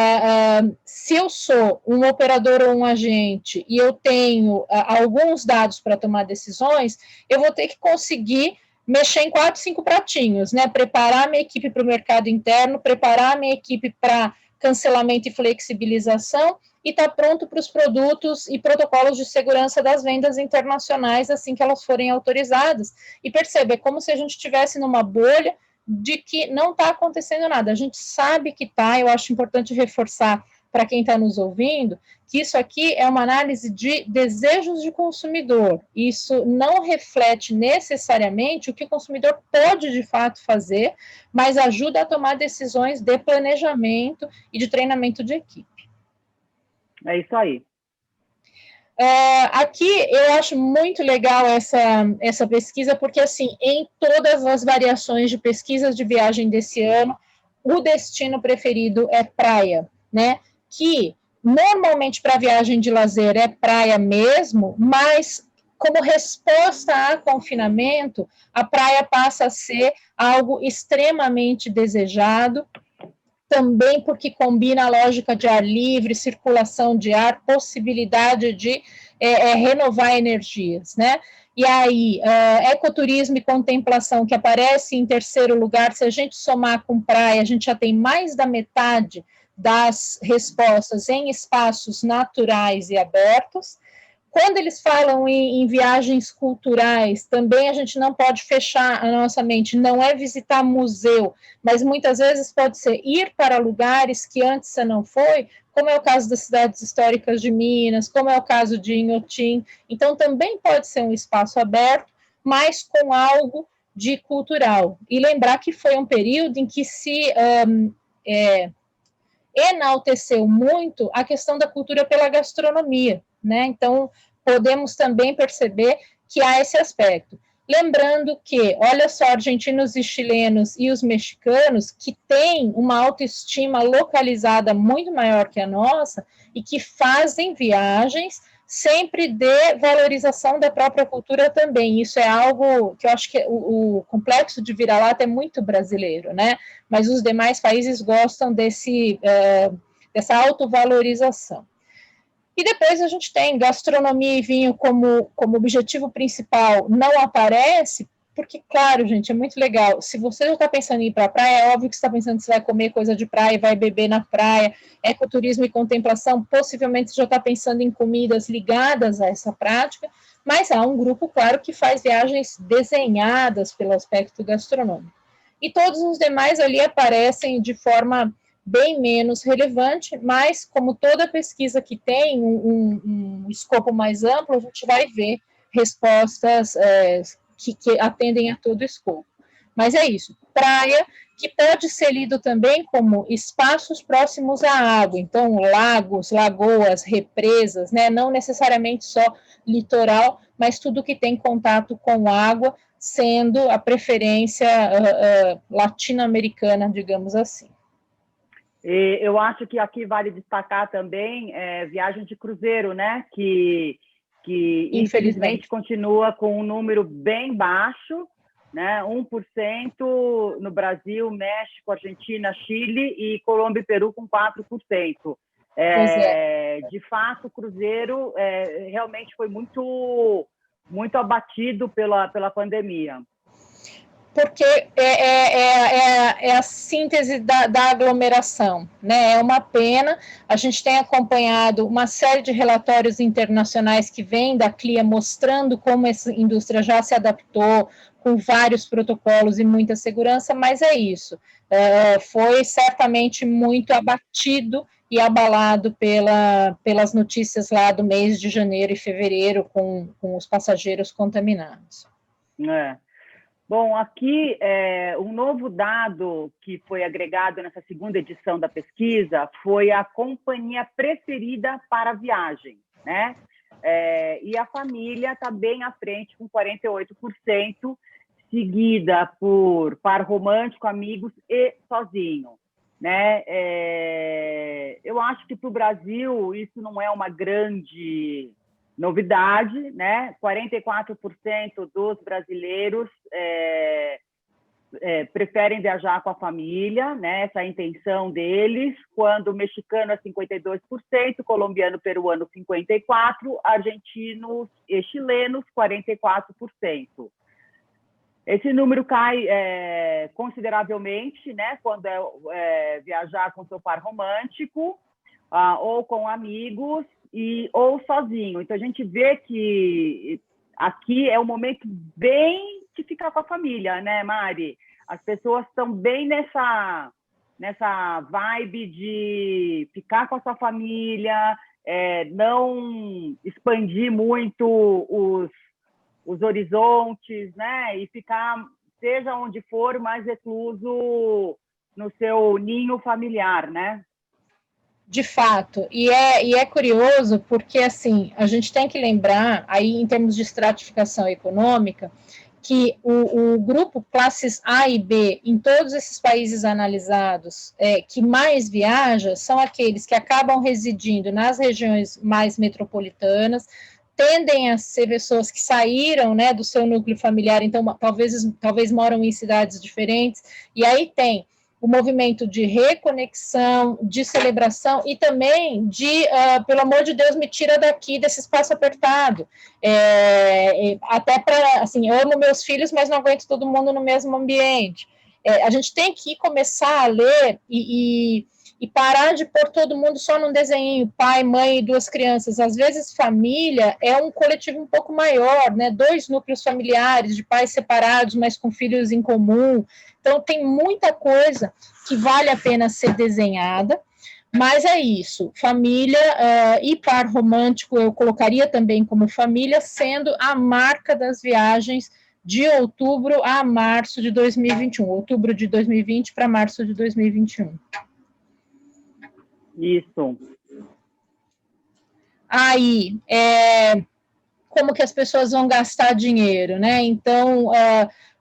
se eu sou um operador ou um agente e eu tenho alguns dados para tomar decisões, eu vou ter que conseguir mexer em 4, 5 pratinhos, né, preparar a minha equipe para o mercado interno, preparar a minha equipe para cancelamento e flexibilização, e está pronto para os produtos e protocolos de segurança das vendas internacionais assim que elas forem autorizadas. E perceba, é como se a gente estivesse numa bolha de que não está acontecendo nada. A gente sabe que está, eu acho importante reforçar para quem está nos ouvindo, que isso aqui é uma análise de desejos de consumidor. Isso não reflete necessariamente o que o consumidor pode, de fato, fazer, mas ajuda a tomar decisões de planejamento e de treinamento de equipe. É isso aí. Aqui eu acho muito legal essa pesquisa, porque, assim, em todas as variações de pesquisas de viagem desse ano, o destino preferido é praia, né? Que normalmente para viagem de lazer é praia mesmo, mas como resposta a confinamento, a praia passa a ser algo extremamente desejado, também porque combina a lógica de ar livre, circulação de ar, possibilidade de renovar energias, né? E aí, ecoturismo e contemplação, que aparece em terceiro lugar, se a gente somar com praia, a gente já tem mais da metade das respostas em espaços naturais e abertos. Quando eles falam em viagens culturais, também a gente não pode fechar a nossa mente, não é visitar museu, mas muitas vezes pode ser ir para lugares que antes você não foi, como é o caso das cidades históricas de Minas, como é o caso de Inhotim. Então, também pode ser um espaço aberto, mas com algo de cultural. E lembrar que foi um período em que se enalteceu muito a questão da cultura pela gastronomia, né? Então, podemos também perceber que há esse aspecto. Lembrando que, olha só, argentinos e chilenos e os mexicanos, que têm uma autoestima localizada muito maior que a nossa e que fazem viagens sempre de valorização da própria cultura também. Isso é algo que eu acho que o complexo de vira-lata é muito brasileiro, né? Mas os demais países gostam dessa autovalorização. E depois a gente tem gastronomia e vinho como objetivo principal, não aparece, porque, claro, gente, é muito legal. Se você já está pensando em ir para a praia, é óbvio que você está pensando que você vai comer coisa de praia, vai beber na praia, ecoturismo e contemplação, possivelmente você já está pensando em comidas ligadas a essa prática, mas há um grupo, claro, que faz viagens desenhadas pelo aspecto gastronômico. E todos os demais ali aparecem de forma bem menos relevante, mas como toda pesquisa que tem um escopo mais amplo, a gente vai ver respostas que atendem a todo o escopo. Mas é isso, praia, que pode ser lido também como espaços próximos à água, então lagos, lagoas, represas, né, não necessariamente só litoral, mas tudo que tem contato com água, sendo a preferência latino-americana, digamos assim. Eu acho que aqui vale destacar também viagem de cruzeiro, né, que infelizmente continua com um número bem baixo, né, 1% no Brasil, México, Argentina, Chile e Colômbia e Peru com 4%. De fato, o cruzeiro realmente foi muito abatido pela pandemia. Porque é a síntese da aglomeração, né? É uma pena. A gente tem acompanhado uma série de relatórios internacionais que vêm da CLIA mostrando como essa indústria já se adaptou, com vários protocolos e muita segurança, mas é isso. Foi certamente muito abatido e abalado pelas notícias lá do mês de janeiro e fevereiro, com os passageiros contaminados. Bom, aqui um novo dado que foi agregado nessa segunda edição da pesquisa foi a companhia preferida para a viagem, né? E a família está bem à frente, com 48%, seguida por par romântico, amigos e sozinho, né? Eu acho que para o Brasil isso não é uma grande novidade, né? 44% dos brasileiros preferem viajar com a família, né? Essa é a intenção deles, quando o mexicano é 52%, colombiano, peruano 54%, argentinos e chilenos 44%. Esse número cai consideravelmente, né? Quando viajar com seu par romântico ou com amigos, ou sozinho. Então, a gente vê que aqui é um momento bem de ficar com a família, né, Mari? As pessoas estão bem nessa vibe de ficar com a sua família, não expandir muito os horizontes, né? E ficar, seja onde for, mais recluso no seu ninho familiar, né? De fato, e é curioso porque, assim, a gente tem que lembrar, aí em termos de estratificação econômica, que o grupo classes A e B, em todos esses países analisados, que mais viaja, são aqueles que acabam residindo nas regiões mais metropolitanas, tendem a ser pessoas que saíram, né, do seu núcleo familiar, então talvez moram em cidades diferentes, e aí tem o movimento de reconexão, de celebração e também pelo amor de Deus, me tira daqui desse espaço apertado. Até para, assim, eu amo meus filhos, mas não aguento todo mundo no mesmo ambiente. A gente tem que começar a ler e parar de pôr todo mundo só num desenho, pai, mãe e duas crianças. Às vezes, família é um coletivo um pouco maior, né? 2 núcleos familiares, de pais separados, mas com filhos em comum. Então, tem muita coisa que vale a pena ser desenhada, mas é isso, família e par romântico eu colocaria também como família, sendo a marca das viagens de outubro a março de 2021, outubro de 2020 para março de 2021. Isso. Aí, como que as pessoas vão gastar dinheiro, né? Então,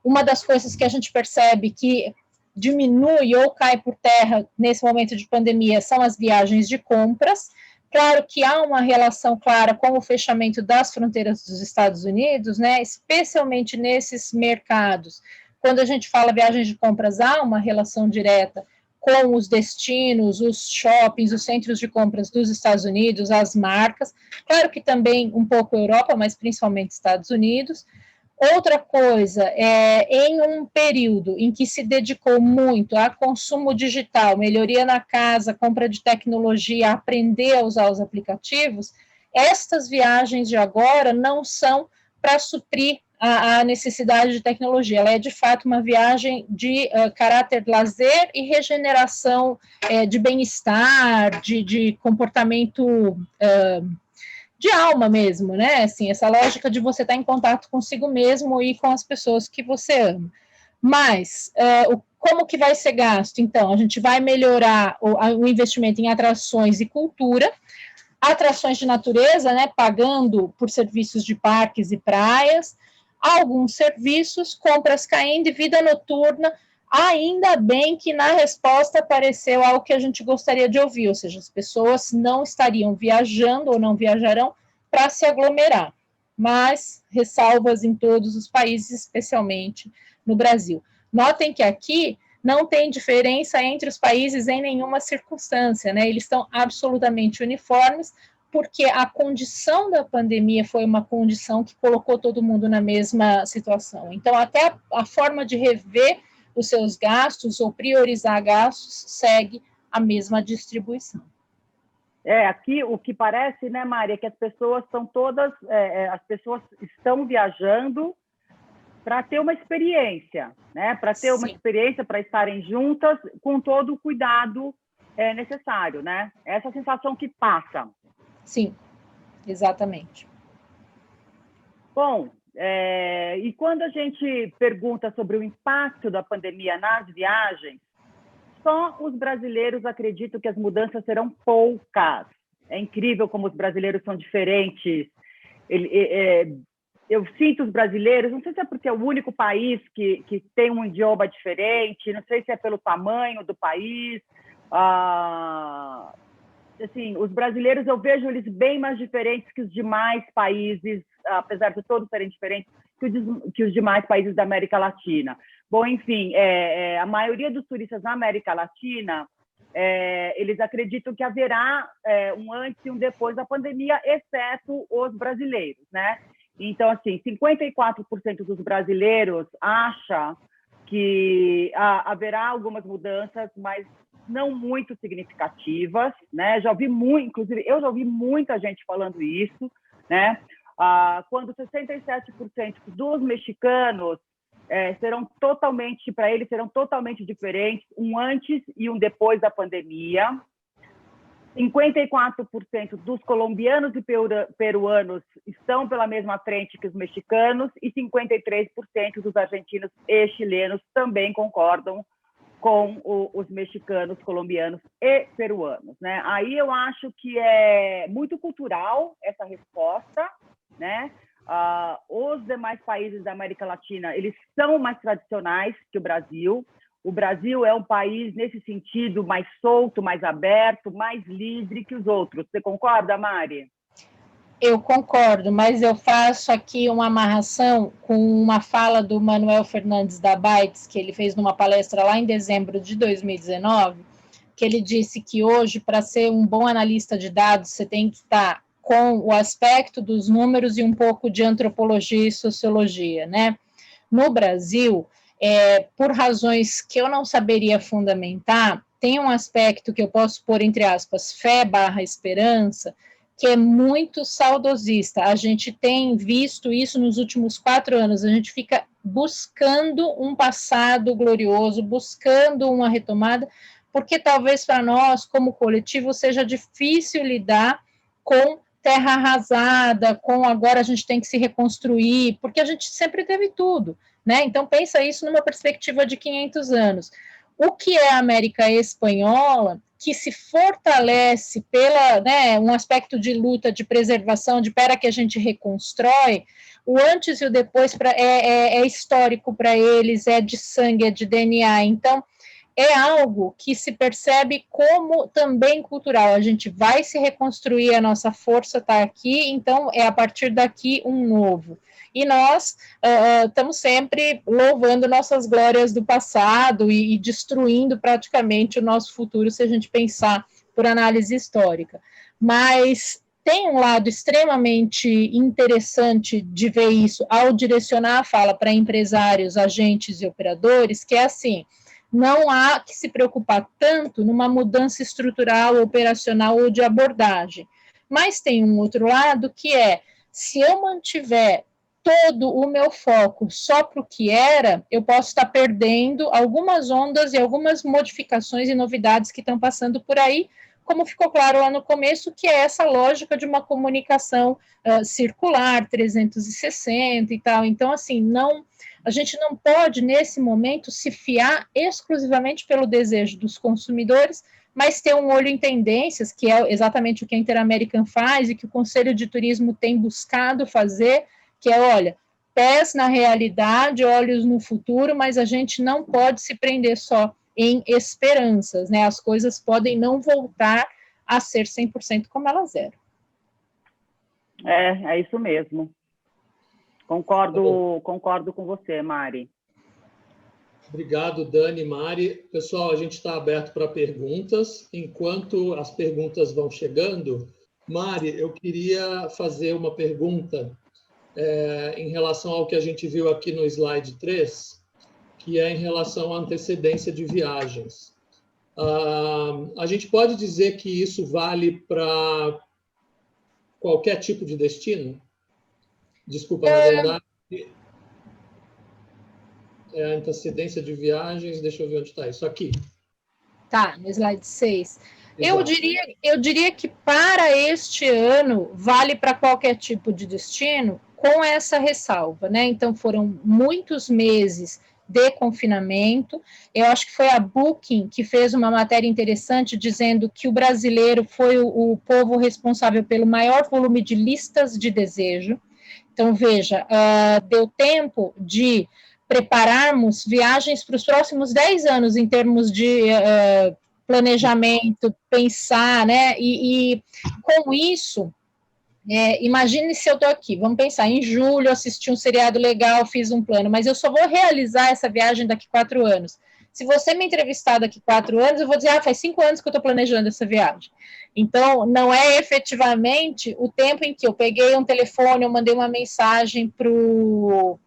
uma das coisas que a gente percebe que diminui ou cai por terra nesse momento de pandemia são as viagens de compras. Claro que há uma relação clara com o fechamento das fronteiras dos Estados Unidos, né? Especialmente nesses mercados. Quando a gente fala viagens de compras, há uma relação direta com os destinos, os shoppings, os centros de compras dos Estados Unidos, as marcas, claro que também um pouco Europa, mas principalmente Estados Unidos. Outra coisa, em um período em que se dedicou muito a consumo digital, melhoria na casa, compra de tecnologia, aprender a usar os aplicativos, estas viagens de agora não são para suprir a necessidade de tecnologia. Ela é, de fato, uma viagem de caráter lazer e regeneração de bem-estar, de comportamento de alma mesmo, né? Assim, essa lógica de você estar em contato consigo mesmo e com as pessoas que você ama. Mas, como que vai ser gasto? Então, a gente vai melhorar o investimento em atrações e cultura, atrações de natureza, né, pagando por serviços de parques e praias, alguns serviços, compras caindo e vida noturna, ainda bem que na resposta apareceu algo que a gente gostaria de ouvir, ou seja, as pessoas não estariam viajando ou não viajarão para se aglomerar, mas ressalvas em todos os países, especialmente no Brasil. Notem que aqui não tem diferença entre os países em nenhuma circunstância, né? Eles estão absolutamente uniformes, porque a condição da pandemia foi uma condição que colocou todo mundo na mesma situação. Então, até a forma de rever os seus gastos ou priorizar gastos segue a mesma distribuição. Aqui o que parece, né, Mari, é que as pessoas estão viajando para ter uma experiência, né? Para ter uma experiência, para estarem juntas com todo o cuidado necessário, né? Essa sensação que passa. Sim, exatamente. Bom, e quando a gente pergunta sobre o impacto da pandemia nas viagens, só os brasileiros acreditam que as mudanças serão poucas. É incrível como os brasileiros são diferentes. Eu sinto os brasileiros, não sei se é porque é o único país que tem um idioma diferente, não sei se é pelo tamanho do país. Assim, os brasileiros, eu vejo eles bem mais diferentes que os demais países, apesar de todos serem diferentes, que os demais países da América Latina. Bom, enfim, a maioria dos turistas na América Latina, eles acreditam que haverá um antes e um depois da pandemia, exceto os brasileiros, né? Então, assim, 54% dos brasileiros acham que haverá algumas mudanças, mas não muito significativas, né? Inclusive, eu já ouvi muita gente falando isso, né? Quando 67% dos mexicanos para eles serão totalmente diferentes, um antes e um depois da pandemia. 54% dos colombianos e peruanos estão pela mesma frente que os mexicanos e 53% dos argentinos e chilenos também concordam com os mexicanos, colombianos e peruanos, né? Aí eu acho que é muito cultural essa resposta, né? Os demais países da América Latina, eles são mais tradicionais que o Brasil. O Brasil é um país, nesse sentido, mais solto, mais aberto, mais livre que os outros. Você concorda, Mari? Eu concordo, mas eu faço aqui uma amarração com uma fala do Manuel Fernandes da Bytes, que ele fez numa palestra lá em dezembro de 2019, que ele disse que hoje, para ser um bom analista de dados, você tem que estar com o aspecto dos números e um pouco de antropologia e sociologia, né? No Brasil, por razões que eu não saberia fundamentar, tem um aspecto que eu posso pôr entre aspas, fé/esperança, que é muito saudosista. A gente tem visto isso nos últimos 4 anos, a gente fica buscando um passado glorioso, buscando uma retomada, porque talvez para nós, como coletivo, seja difícil lidar com terra arrasada, com agora a gente tem que se reconstruir, porque a gente sempre teve tudo, né? Então, pensa isso numa perspectiva de 500 anos. O que é a América Espanhola, que se fortalece pela, né, um aspecto de luta, de preservação, de pera que a gente reconstrói, o antes e o depois é histórico para eles, é de sangue, é de DNA. Então, é algo que se percebe como também cultural. A gente vai se reconstruir, a nossa força está aqui, então é a partir daqui um novo. E nós estamos sempre louvando nossas glórias do passado e destruindo praticamente o nosso futuro, se a gente pensar por análise histórica. Mas tem um lado extremamente interessante de ver isso ao direcionar a fala para empresários, agentes e operadores, que é assim: não há que se preocupar tanto numa mudança estrutural, operacional ou de abordagem. Mas tem um outro lado que é, se eu mantiver todo o meu foco só para o que era, eu posso estar perdendo algumas ondas e algumas modificações e novidades que estão passando por aí, como ficou claro lá no começo, que é essa lógica de uma comunicação circular, 360 e tal. Então, assim, a gente não pode, nesse momento, se fiar exclusivamente pelo desejo dos consumidores, mas ter um olho em tendências, que é exatamente o que a Interamerican faz e que o Conselho de Turismo tem buscado fazer, que é, olha, pés na realidade, olhos no futuro, mas a gente não pode se prender só em esperanças, né? As coisas podem não voltar a ser 100% como elas eram. É isso mesmo. Concordo com você, Mari. Obrigado, Dani, Mari. Pessoal, a gente está aberto para perguntas. Enquanto as perguntas vão chegando, Mari, eu queria fazer uma pergunta em relação ao que a gente viu aqui no slide 3, que é em relação à antecedência de viagens. A gente pode dizer que isso vale para qualquer tipo de destino? Desculpa, na verdade, a antecedência de viagens, deixa eu ver onde está isso aqui. Tá, no slide 6. Eu diria que para este ano vale para qualquer tipo de destino, com essa ressalva, né? Então foram muitos meses de confinamento. Eu acho que foi a Booking que fez uma matéria interessante dizendo que o brasileiro foi o povo responsável pelo maior volume de listas de desejo. Então, veja, deu tempo de prepararmos viagens para os próximos 10 anos em termos de planejamento, pensar, né? E com isso, imagine se eu estou aqui, vamos pensar, em julho, assisti um seriado legal, fiz um plano, mas eu só vou realizar essa viagem daqui 4 anos. Se você me entrevistar daqui 4 anos, eu vou dizer, faz 5 anos que eu estou planejando essa viagem. Então, não é efetivamente o tempo em que eu peguei um telefone, eu mandei uma mensagem para o,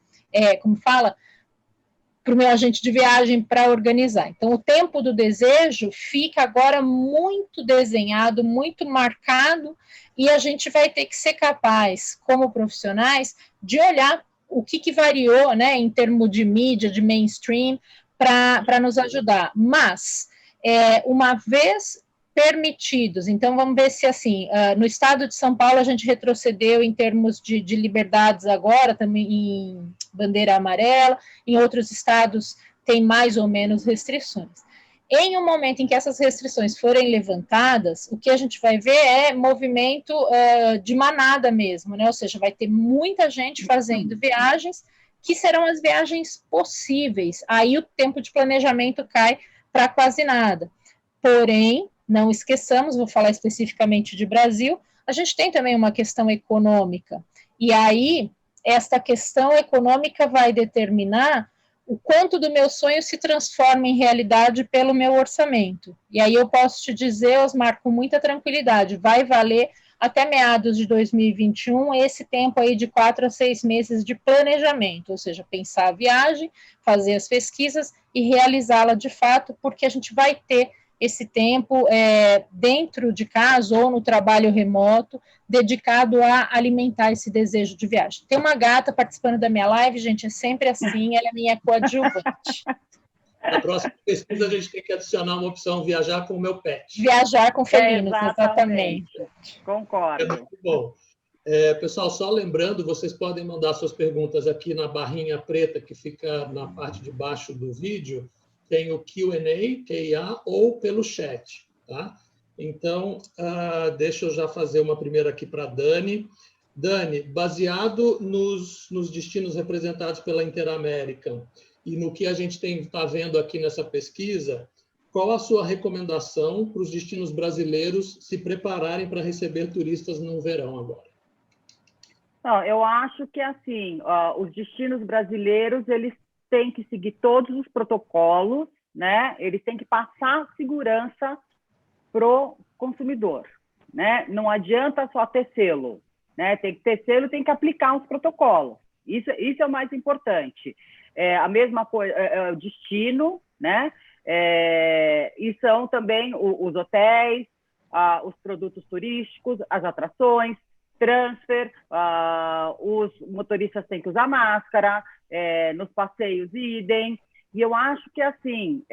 para o meu agente de viagem para organizar. Então, o tempo do desejo fica agora muito desenhado, muito marcado, e a gente vai ter que ser capaz, como profissionais, de olhar o que variou, né, em termos de mídia, de mainstream, para nos ajudar. Mas, uma vez permitidos, então vamos ver se assim, no estado de São Paulo a gente retrocedeu em termos de liberdades agora, também em bandeira amarela, em outros estados tem mais ou menos restrições. Em um momento em que essas restrições forem levantadas, o que a gente vai ver é movimento de manada mesmo, né? Ou seja, vai ter muita gente fazendo viagens que serão as viagens possíveis. Aí o tempo de planejamento cai para quase nada. Porém, não esqueçamos, vou falar especificamente de Brasil, a gente tem também uma questão econômica. E aí, esta questão econômica vai determinar o quanto do meu sonho se transforma em realidade pelo meu orçamento. E aí eu posso te dizer, Osmar, com muita tranquilidade, vai valer até meados de 2021 esse tempo aí de 4 a 6 meses de planejamento, ou seja, pensar a viagem, fazer as pesquisas e realizá-la de fato, porque a gente vai ter esse tempo dentro de casa ou no trabalho remoto, dedicado a alimentar esse desejo de viagem. Tem uma gata participando da minha live, gente, é sempre assim, ela é minha coadjuvante. Na próxima pesquisa, a gente tem que adicionar uma opção, viajar com o meu pet. Viajar com felinos, exatamente. Concordo. É muito bom. Pessoal, só lembrando, vocês podem mandar suas perguntas aqui na barrinha preta que fica na parte de baixo do vídeo, tem o Q&A, QA, ou pelo chat, tá? Então, deixa eu já fazer uma primeira aqui para a Dani. Dani, baseado nos destinos representados pela Interamerican e no que a gente está vendo aqui nessa pesquisa, qual a sua recomendação para os destinos brasileiros se prepararem para receber turistas no verão agora? Não, eu acho que, assim, os destinos brasileiros, eles têm que seguir todos os protocolos, né? Eles têm que passar segurança para o consumidor, né? Não adianta só ter selo, né? Tem que ter selo, tem que aplicar os protocolos. Isso é o mais importante. A mesma coisa, o destino, né? E são também os hotéis, os produtos turísticos, as atrações, transfer, os motoristas têm que usar máscara, nos passeios idem, e eu acho que, assim,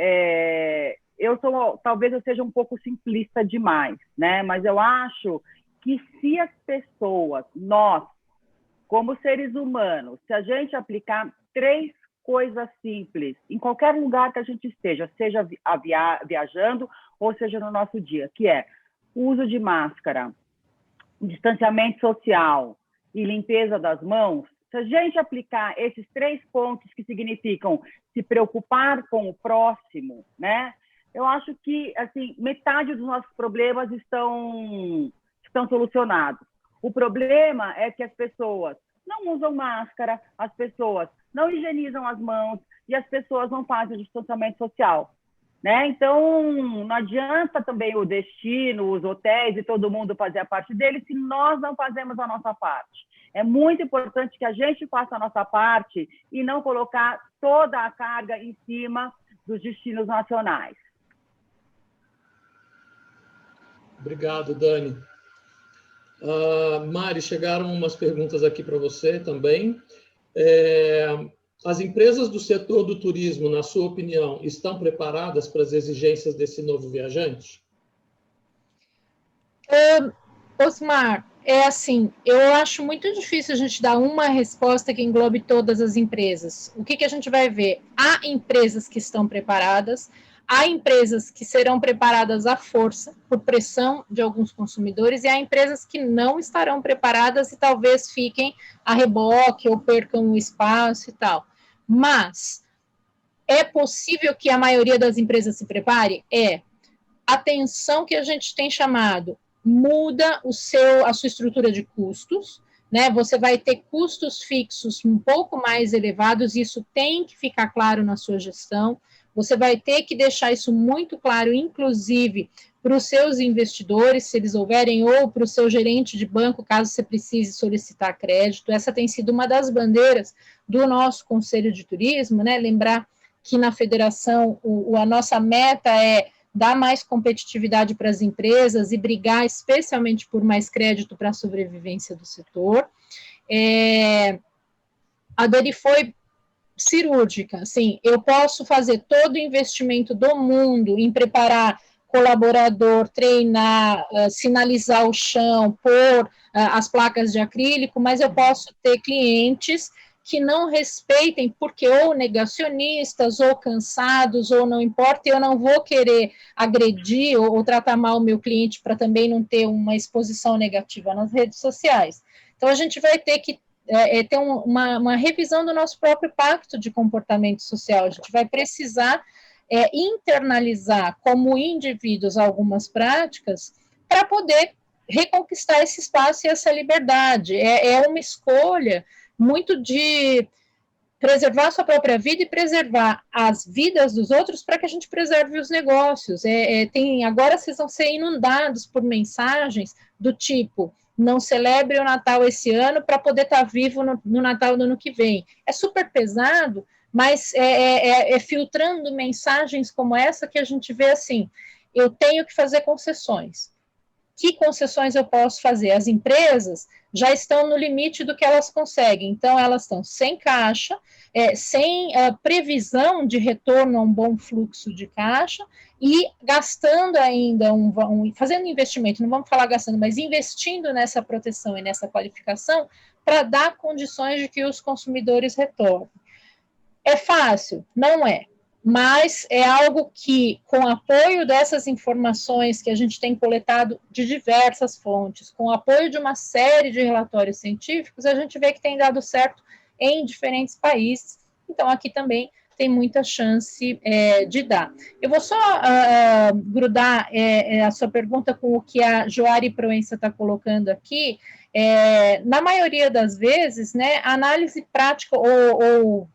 talvez eu seja um pouco simplista demais, né? Mas eu acho que se as pessoas, nós, como seres humanos, se a gente aplicar 3 coisas simples em qualquer lugar que a gente esteja, seja viajando ou seja no nosso dia, que é o uso de máscara, distanciamento social e limpeza das mãos, se a gente aplicar esses 3 pontos que significam se preocupar com o próximo, né? Eu acho que, assim, metade dos nossos problemas estão solucionados. O problema é que as pessoas não usam máscara, as pessoas não higienizam as mãos e as pessoas não fazem o distanciamento social, né? Então, não adianta também o destino, os hotéis e todo mundo fazer a parte deles se nós não fazemos a nossa parte. É muito importante que a gente faça a nossa parte e não colocar toda a carga em cima dos destinos nacionais. Obrigado, Dani. Mari, chegaram umas perguntas aqui para você também. As empresas do setor do turismo, na sua opinião, estão preparadas para as exigências desse novo viajante? Osmar, assim, eu acho muito difícil a gente dar uma resposta que englobe todas as empresas. O que a gente vai ver? Há empresas que estão preparadas, há empresas que serão preparadas à força, por pressão de alguns consumidores, e há empresas que não estarão preparadas e talvez fiquem a reboque ou percam o espaço e tal. Mas é possível que a maioria das empresas se prepare? Atenção que a gente tem chamado, muda a sua estrutura de custos, né? Você vai ter custos fixos um pouco mais elevados, e isso tem que ficar claro na sua gestão. Você vai ter que deixar isso muito claro, inclusive, para os seus investidores, se eles houverem, ou para o seu gerente de banco, caso você precise solicitar crédito. Essa tem sido uma das bandeiras do nosso Conselho de Turismo, né? Lembrar que na federação a nossa meta é dar mais competitividade para as empresas e brigar especialmente por mais crédito para a sobrevivência do setor. A Dani foi cirúrgica, assim, eu posso fazer todo o investimento do mundo em preparar colaborador, treinar, sinalizar o chão, pôr as placas de acrílico, mas eu posso ter clientes que não respeitem, porque ou negacionistas, ou cansados, ou não importa, eu não vou querer agredir ou tratar mal o meu cliente para também não ter uma exposição negativa nas redes sociais. Então, a gente vai ter que ter uma revisão do nosso próprio pacto de comportamento social. A gente vai precisar internalizar como indivíduos algumas práticas para poder reconquistar esse espaço e essa liberdade. É uma escolha muito de preservar a sua própria vida e preservar as vidas dos outros para que a gente preserve os negócios. Agora vocês vão ser inundados por mensagens do tipo: não celebre o Natal esse ano para poder estar vivo no Natal do ano que vem. É super pesado, mas filtrando mensagens como essa que a gente vê assim: eu tenho que fazer concessões. Que concessões eu posso fazer? As empresas já estão no limite do que elas conseguem, então elas estão sem caixa, sem previsão de retorno a um bom fluxo de caixa e gastando ainda, fazendo investimento, não vamos falar gastando, mas investindo nessa proteção e nessa qualificação para dar condições de que os consumidores retornem. É fácil? Não é. Mas é algo que, com apoio dessas informações que a gente tem coletado de diversas fontes, com apoio de uma série de relatórios científicos, a gente vê que tem dado certo em diferentes países. Então, aqui também tem muita chance de dar. Eu vou só grudar a sua pergunta com o que a Joari Proença está colocando aqui. Na maioria das vezes, né, a análise prática ou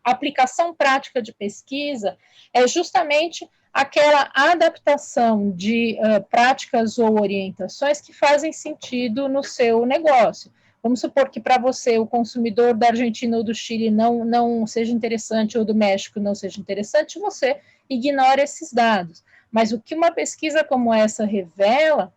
aplicação prática de pesquisa é justamente aquela adaptação de práticas ou orientações que fazem sentido no seu negócio. Vamos supor que para você o consumidor da Argentina ou do Chile não seja interessante, ou do México não seja interessante, você ignora esses dados. Mas o que uma pesquisa como essa revela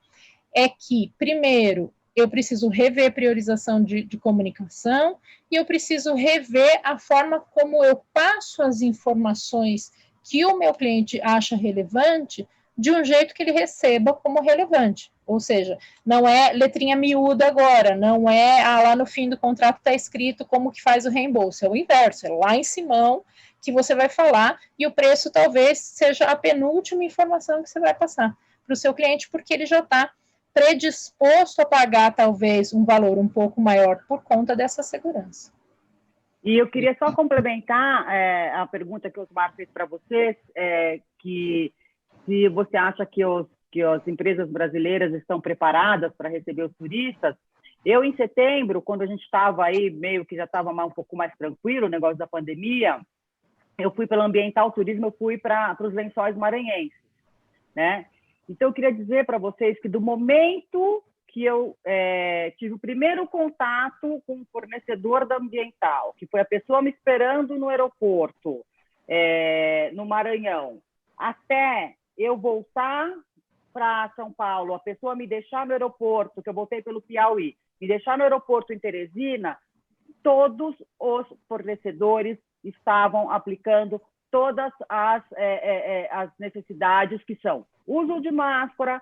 é que, primeiro, eu preciso rever priorização de comunicação e eu preciso rever a forma como eu passo as informações que o meu cliente acha relevante de um jeito que ele receba como relevante. Ou seja, não é letrinha miúda agora, não é lá no fim do contrato está escrito como que faz o reembolso, é o inverso, é lá em cima que você vai falar e o preço talvez seja a penúltima informação que você vai passar para o seu cliente, porque ele já está predisposto a pagar talvez um valor um pouco maior por conta dessa segurança. E eu queria só complementar a pergunta que o Osmar fez para vocês, que se você acha que as empresas brasileiras estão preparadas para receber os turistas. Eu, em setembro, quando a gente estava aí, meio que já estava um pouco mais tranquilo, o negócio da pandemia, eu fui pela Ambiental Turismo, eu fui para os Lençóis Maranhenses, né? Então, eu queria dizer para vocês que do momento que eu tive o primeiro contato com o fornecedor da Ambiental, que foi a pessoa me esperando no aeroporto, no Maranhão, até eu voltar para São Paulo, a pessoa me deixar no aeroporto, que eu voltei pelo Piauí, me deixar no aeroporto em Teresina, todos os fornecedores estavam aplicando todas as necessidades que são uso de máscara,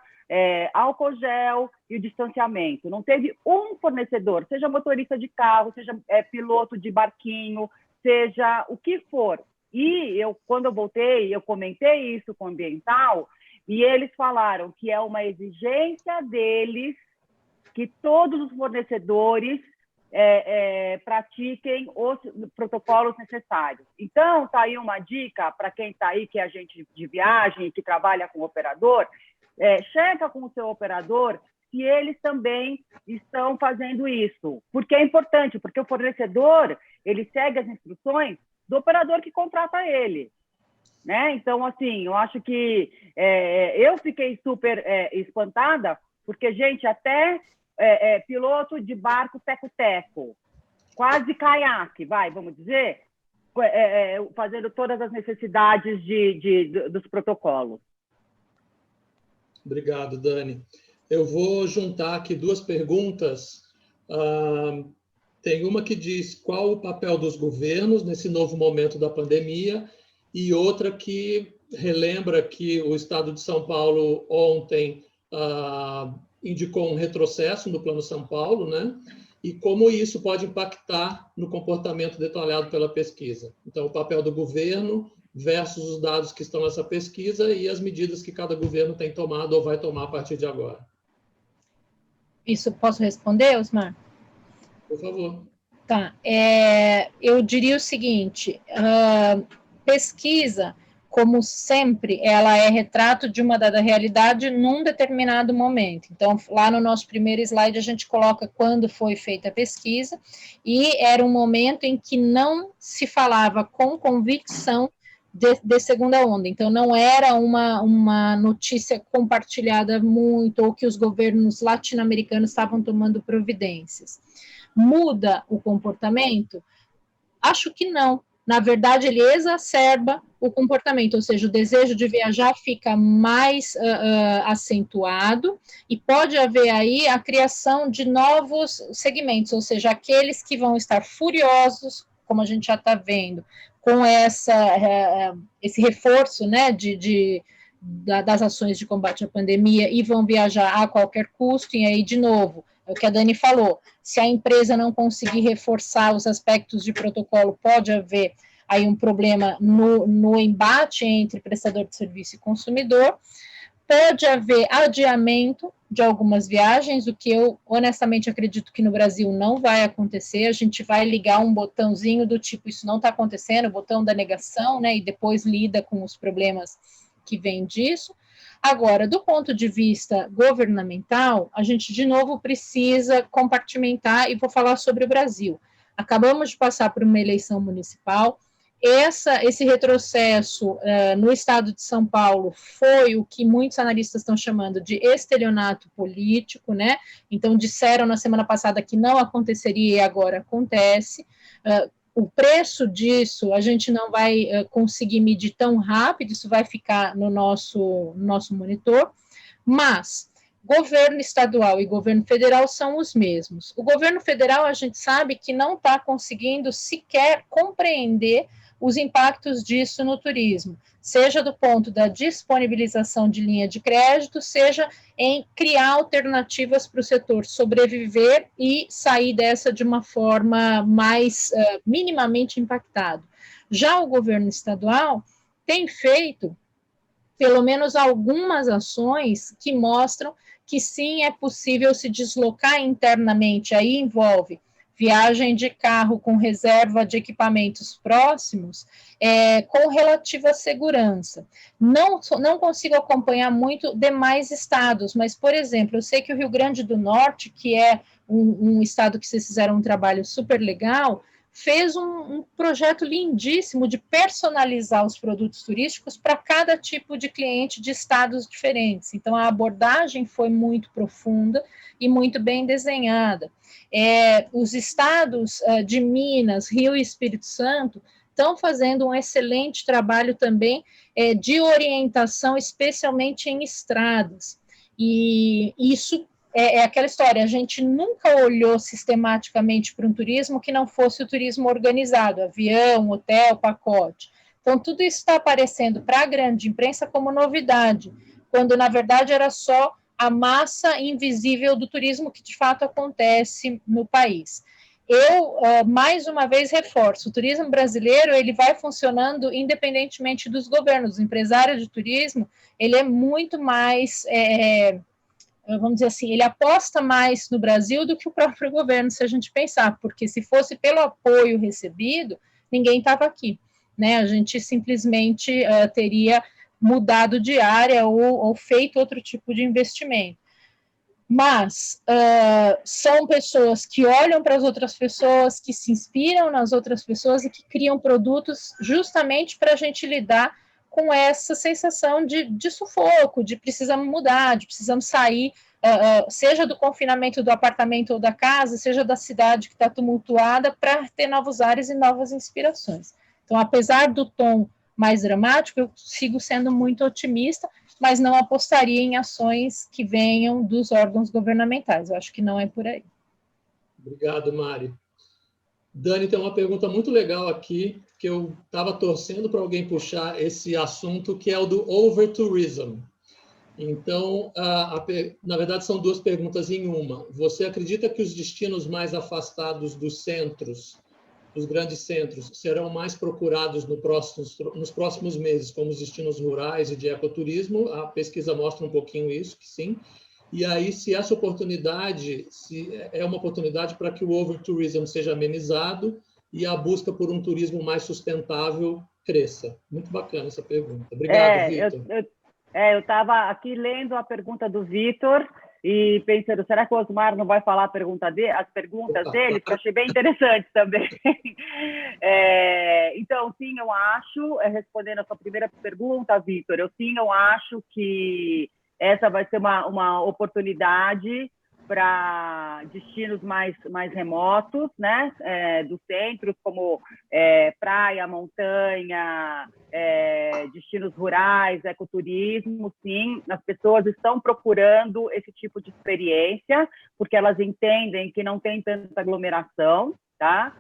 álcool gel e o distanciamento. Não teve um fornecedor, seja motorista de carro, seja piloto de barquinho, seja o que for. E quando eu voltei, eu comentei isso com o Ambiental, e eles falaram que é uma exigência deles que todos os fornecedores pratiquem os protocolos necessários. Então, está aí uma dica para quem está aí, que é agente de viagem, que trabalha com operador, checa com o seu operador se eles também estão fazendo isso. Porque é importante, porque o fornecedor, ele segue as instruções do operador que contrata ele. Né? Então, assim, eu acho que eu fiquei super espantada, porque, gente, até piloto de barco teco-teco, quase caiaque, vamos dizer, fazendo todas as necessidades dos protocolos. Obrigado, Dani. Eu vou juntar aqui duas perguntas. Tem uma que diz qual o papel dos governos nesse novo momento da pandemia e outra que relembra que o Estado de São Paulo ontem indicou um retrocesso no Plano São Paulo, né? E como isso pode impactar no comportamento detalhado pela pesquisa. Então, o papel do governo versus os dados que estão nessa pesquisa e as medidas que cada governo tem tomado ou vai tomar a partir de agora. Isso, posso responder, Osmar? Por favor. Tá. Eu diria o seguinte, pesquisa, como sempre, ela é retrato de uma dada realidade num determinado momento. Então, lá no nosso primeiro slide, a gente coloca quando foi feita a pesquisa, e era um momento em que não se falava com convicção de segunda onda. Então, não era uma notícia compartilhada muito, ou que os governos latino-americanos estavam tomando providências. Muda o comportamento? Acho que não. Na verdade, ele exacerba o comportamento, ou seja, o desejo de viajar fica mais acentuado e pode haver aí a criação de novos segmentos, ou seja, aqueles que vão estar furiosos, como a gente já está vendo, com esse reforço, né, das ações de combate à pandemia e vão viajar a qualquer custo, e aí, de novo, é o que a Dani falou, se a empresa não conseguir reforçar os aspectos de protocolo, pode haver aí um problema no embate entre prestador de serviço e consumidor, pode haver adiamento de algumas viagens, o que eu honestamente acredito que no Brasil não vai acontecer, a gente vai ligar um botãozinho do tipo, isso não está acontecendo, o botão da negação, né, e depois lida com os problemas que vêm disso. Agora, do ponto de vista governamental, a gente, de novo, precisa compartimentar, e vou falar sobre o Brasil. Acabamos de passar por uma eleição municipal, esse retrocesso no estado de São Paulo foi o que muitos analistas estão chamando de estelionato político, né? Então, disseram na semana passada que não aconteceria e agora acontece. O preço disso a gente não vai conseguir medir tão rápido, isso vai ficar no nosso monitor, mas Governo estadual e governo federal são os mesmos. O governo federal, a gente sabe que não está conseguindo sequer compreender os impactos disso no turismo, seja do ponto da disponibilização de linha de crédito, seja em criar alternativas para o setor sobreviver e sair dessa de uma forma mais minimamente impactado. Já o governo estadual tem feito pelo menos algumas ações que mostram que sim, é possível se deslocar internamente, aí envolve viagem de carro com reserva de equipamentos próximos, com relativa segurança. Não consigo acompanhar muito demais estados, mas, por exemplo, eu sei que o Rio Grande do Norte, que é um estado que vocês fizeram um trabalho super legal, fez um projeto lindíssimo de personalizar os produtos turísticos para cada tipo de cliente de estados diferentes. Então, a abordagem foi muito profunda e muito bem desenhada. Os estados de Minas, Rio e Espírito Santo estão fazendo um excelente trabalho também de orientação, especialmente em estradas. E isso é aquela história, a gente nunca olhou sistematicamente para um turismo que não fosse o turismo organizado, avião, hotel, pacote. Então, tudo isso está aparecendo para a grande imprensa como novidade, quando, na verdade, era só a massa invisível do turismo que, de fato, acontece no país. Eu, mais uma vez, reforço, o turismo brasileiro, ele vai funcionando independentemente dos governos. O empresário de turismo, ele é muito mais... vamos dizer assim, ele aposta mais no Brasil do que o próprio governo, se a gente pensar, porque se fosse pelo apoio recebido, ninguém estava aqui, né? A gente simplesmente teria mudado de área ou feito outro tipo de investimento. Mas são pessoas que olham para as outras pessoas, que se inspiram nas outras pessoas e que criam produtos justamente para a gente lidar com essa sensação de sufoco, de precisamos mudar, de precisamos sair, seja do confinamento do apartamento ou da casa, seja da cidade que está tumultuada, para ter novos ares e novas inspirações. Então, apesar do tom mais dramático, eu sigo sendo muito otimista, mas não apostaria em ações que venham dos órgãos governamentais. Eu acho que não é por aí. Obrigado, Mari. Dani, tem uma pergunta muito legal aqui, que eu estava torcendo para alguém puxar esse assunto, que é o do overtourism. Então, na verdade, são duas perguntas em uma. Você acredita que os destinos mais afastados dos centros, dos grandes centros, serão mais procurados nos próximos meses, como os destinos rurais e de ecoturismo? A pesquisa mostra um pouquinho isso, que sim. E aí, se essa oportunidade, se é uma oportunidade para que o overtourism seja amenizado e a busca por um turismo mais sustentável cresça. Muito bacana essa pergunta. Obrigado, Vitor. Eu estava aqui lendo a pergunta do Vitor e pensando, será que o Osmar não vai falar as perguntas dele? Que eu achei bem interessante também. Então, sim, eu acho, respondendo a sua primeira pergunta, Vitor, eu acho que essa vai ser uma oportunidade para destinos mais remotos, né, dos centros, como praia, montanha, destinos rurais, ecoturismo, sim, as pessoas estão procurando esse tipo de experiência, porque elas entendem que não tem tanta aglomeração, tá?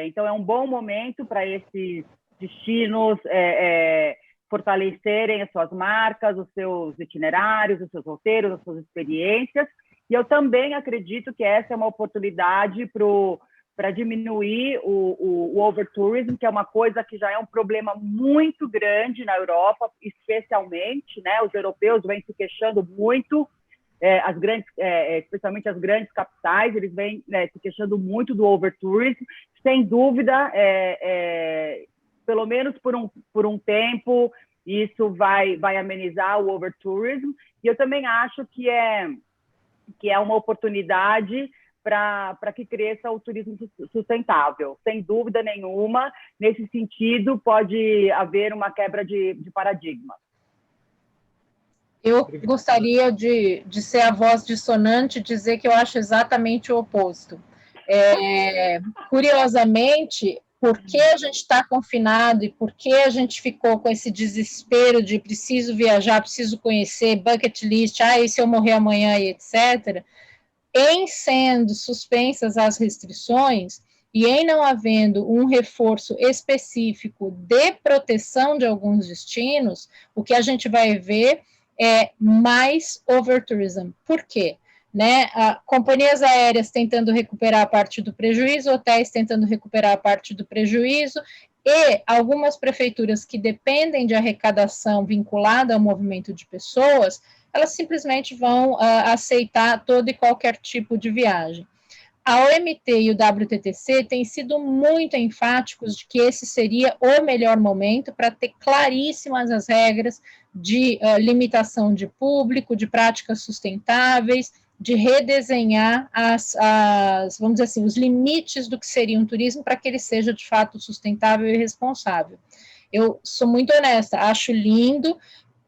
Então, é um bom momento para esses destinos fortalecerem as suas marcas, os seus itinerários, os seus roteiros, as suas experiências. E eu também acredito que essa é uma oportunidade para diminuir o overtourism, que é uma coisa que já é um problema muito grande na Europa, especialmente, né? Os europeus vêm se queixando muito, especialmente as grandes capitais, eles vêm se queixando muito do overtourism. Sem dúvida, pelo menos por um tempo, isso vai amenizar o overtourism. E eu também acho que é uma oportunidade para que cresça o turismo sustentável. Sem dúvida nenhuma, nesse sentido, pode haver uma quebra de paradigma. Eu gostaria de ser a voz dissonante e dizer que eu acho exatamente o oposto. Curiosamente, por que a gente está confinado e por que a gente ficou com esse desespero de preciso viajar, preciso conhecer, bucket list, e se eu morrer amanhã e etc., em sendo suspensas as restrições e em não havendo um reforço específico de proteção de alguns destinos, o que a gente vai ver é mais overtourism. Por quê? Né, companhias aéreas tentando recuperar a parte do prejuízo, hotéis tentando recuperar a parte do prejuízo, e algumas prefeituras que dependem de arrecadação vinculada ao movimento de pessoas, elas simplesmente vão aceitar todo e qualquer tipo de viagem. A OMT e o WTTC têm sido muito enfáticos de que esse seria o melhor momento para ter claríssimas as regras de limitação de público, de práticas sustentáveis, de redesenhar vamos dizer assim, os limites do que seria um turismo para que ele seja de fato sustentável e responsável. Eu sou muito honesta, acho lindo,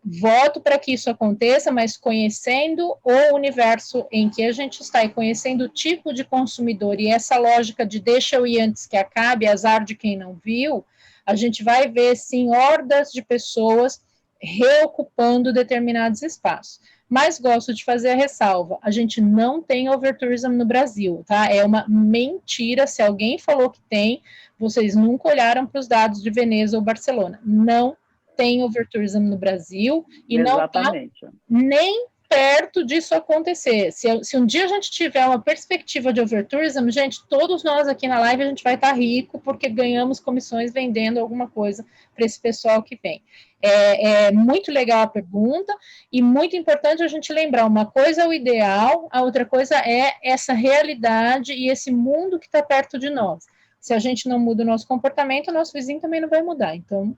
voto para que isso aconteça, mas conhecendo o universo em que a gente está e conhecendo o tipo de consumidor e essa lógica de deixa eu ir antes que acabe, azar de quem não viu, a gente vai ver, sim, hordas de pessoas reocupando determinados espaços. Mas gosto de fazer a ressalva, a gente não tem overtourism no Brasil, tá? É uma mentira, se alguém falou que tem, vocês nunca olharam para os dados de Veneza ou Barcelona. Não tem overtourism no Brasil e Exatamente. Não está nem perto disso acontecer. Se um dia a gente tiver uma perspectiva de overtourism, gente, todos nós aqui na live a gente vai estar rico porque ganhamos comissões vendendo alguma coisa para esse pessoal que vem. É muito legal a pergunta e muito importante a gente lembrar, uma coisa é o ideal, a outra coisa é essa realidade e esse mundo que está perto de nós. Se a gente não muda o nosso comportamento, o nosso vizinho também não vai mudar. Então,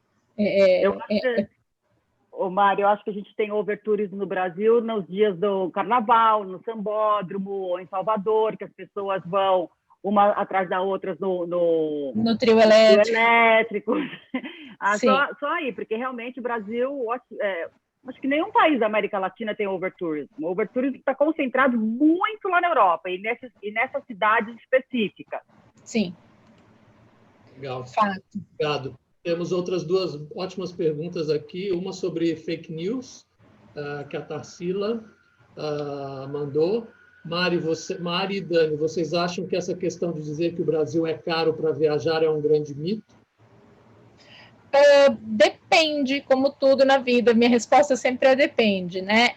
Mário, eu acho que a gente tem overtourismo no Brasil nos dias do carnaval, no sambódromo, em Salvador, que as pessoas vão uma atrás da outra no trio elétrico. Só aí, porque realmente o Brasil, acho que nenhum país da América Latina tem overtourismo. O overtourismo está concentrado muito lá na Europa e nessas cidades específicas. Sim. Legal. Fato. Obrigado. Temos outras duas ótimas perguntas aqui, uma sobre fake news, que a Tarsila mandou. Mari e Dani, vocês acham que essa questão de dizer que o Brasil é caro para viajar é um grande mito? Depende, como tudo na vida. Minha resposta sempre é depende, né?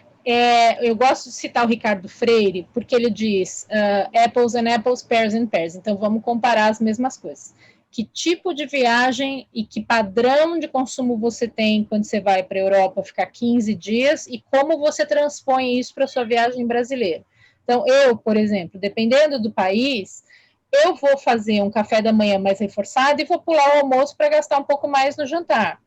Eu gosto de citar o Ricardo Freire, porque ele diz apples and apples, pears and pears. Então, vamos comparar as mesmas coisas. Que tipo de viagem e que padrão de consumo você tem quando você vai para a Europa ficar 15 dias e como você transpõe isso para a sua viagem brasileira. Então, eu, por exemplo, dependendo do país, eu vou fazer um café da manhã mais reforçado e vou pular o almoço para gastar um pouco mais no jantar.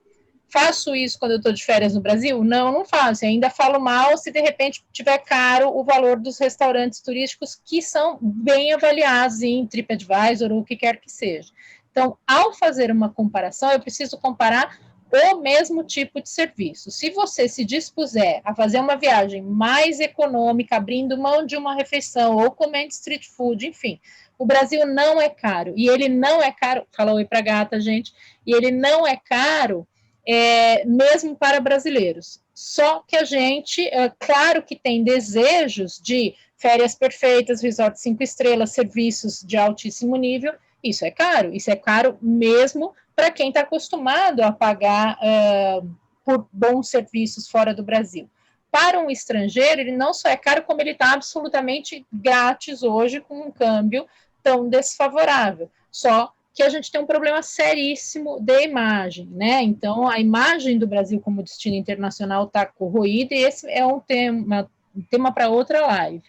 Faço isso quando eu estou de férias no Brasil? Não, não faço. Eu ainda falo mal se de repente tiver caro o valor dos restaurantes turísticos que são bem avaliados em TripAdvisor ou o que quer que seja. Então, ao fazer uma comparação, eu preciso comparar o mesmo tipo de serviço. Se você se dispuser a fazer uma viagem mais econômica, abrindo mão de uma refeição ou comendo street food, enfim, o Brasil não é caro. E ele não é caro, fala oi pra gata, gente, e ele não é caro mesmo para brasileiros. Só que a gente, claro que tem desejos de férias perfeitas, resort 5 estrelas, serviços de altíssimo nível. Isso é caro mesmo para quem está acostumado a pagar por bons serviços fora do Brasil. Para um estrangeiro, ele não só é caro, como ele está absolutamente grátis hoje com um câmbio tão desfavorável. Só que a gente tem um problema seríssimo de imagem, né? Então, a imagem do Brasil como destino internacional está corroída e esse é um tema para outra live.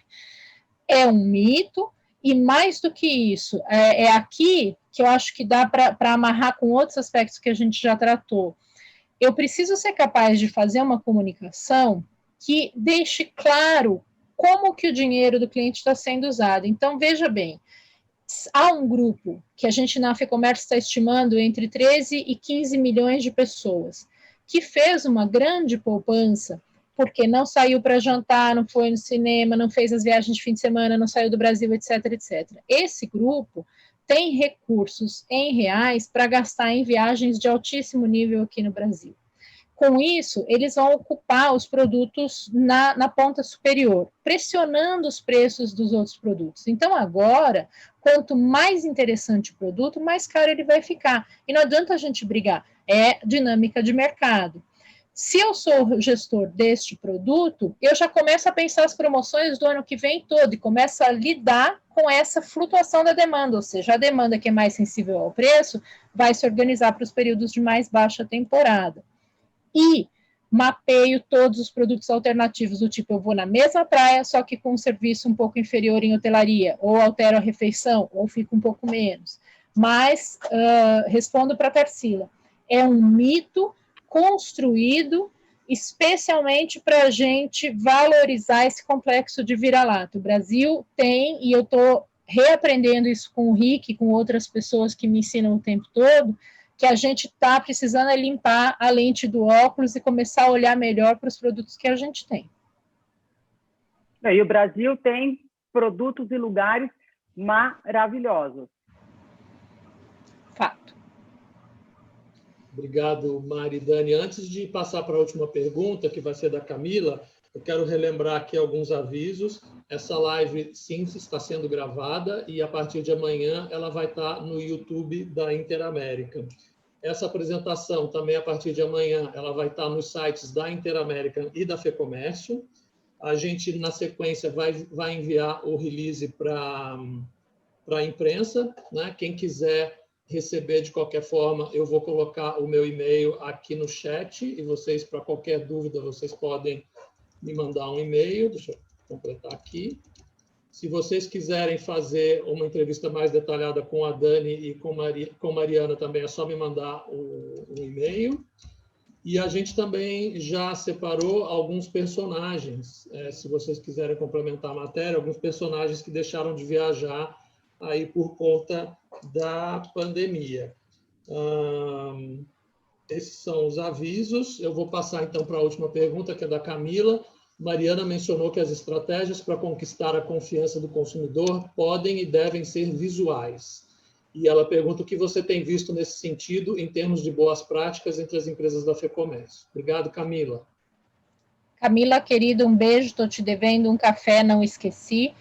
É um mito. E mais do que isso, é aqui que eu acho que dá para amarrar com outros aspectos que a gente já tratou. Eu preciso ser capaz de fazer uma comunicação que deixe claro como que o dinheiro do cliente está sendo usado. Então, veja bem, há um grupo que a gente na FEComércio está estimando entre 13 e 15 milhões de pessoas, que fez uma grande poupança porque não saiu para jantar, não foi no cinema, não fez as viagens de fim de semana, não saiu do Brasil, etc, etc. Esse grupo tem recursos em reais para gastar em viagens de altíssimo nível aqui no Brasil. Com isso, eles vão ocupar os produtos na ponta superior, pressionando os preços dos outros produtos. Então, agora, quanto mais interessante o produto, mais caro ele vai ficar. E não adianta a gente brigar, é dinâmica de mercado. Se eu sou gestor deste produto, eu já começo a pensar as promoções do ano que vem todo e começo a lidar com essa flutuação da demanda, ou seja, a demanda que é mais sensível ao preço vai se organizar para os períodos de mais baixa temporada. E mapeio todos os produtos alternativos, do tipo, eu vou na mesma praia, só que com um serviço um pouco inferior em hotelaria, ou altero a refeição, ou fico um pouco menos. Mas, respondo para a Tarsila, é um mito construído especialmente para a gente valorizar esse complexo de vira-lata. O Brasil tem, e eu estou reaprendendo isso com o Rick, com outras pessoas que me ensinam o tempo todo, que a gente está precisando limpar a lente do óculos e começar a olhar melhor para os produtos que a gente tem. E o Brasil tem produtos e lugares maravilhosos. Fato. Obrigado, Mari e Dani. Antes de passar para a última pergunta, que vai ser da Camila, eu quero relembrar aqui alguns avisos. Essa live, sim, está sendo gravada e, a partir de amanhã, ela vai estar no YouTube da Interamérica. Essa apresentação, também, a partir de amanhã, ela vai estar nos sites da Interamérica e da FEComércio. A gente, na sequência, vai enviar o release para a imprensa, né? Quem quiser receber de qualquer forma, eu vou colocar o meu e-mail aqui no chat e vocês, para qualquer dúvida, vocês podem me mandar um e-mail. Deixa eu completar aqui. Se vocês quiserem fazer uma entrevista mais detalhada com a Dani e com Mariana também, é só me mandar o e-mail. E a gente também já separou alguns personagens, se vocês quiserem complementar a matéria, alguns personagens que deixaram de viajar aí por conta da pandemia. Esses são os avisos. Eu vou passar, então, para a última pergunta, que é da Camila. Mariana mencionou que as estratégias para conquistar a confiança do consumidor podem e devem ser visuais. E ela pergunta o que você tem visto nesse sentido, em termos de boas práticas entre as empresas da FEComércio. Obrigado, Camila. Camila, querida, um beijo, estou te devendo um café, não esqueci.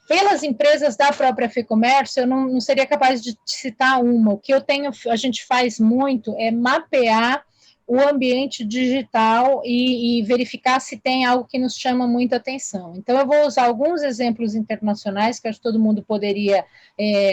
Pelas empresas da própria FEComércio, eu não seria capaz de citar uma. O que a gente faz muito é mapear o ambiente digital e verificar se tem algo que nos chama muita atenção. Então, eu vou usar alguns exemplos internacionais que acho que todo mundo poderia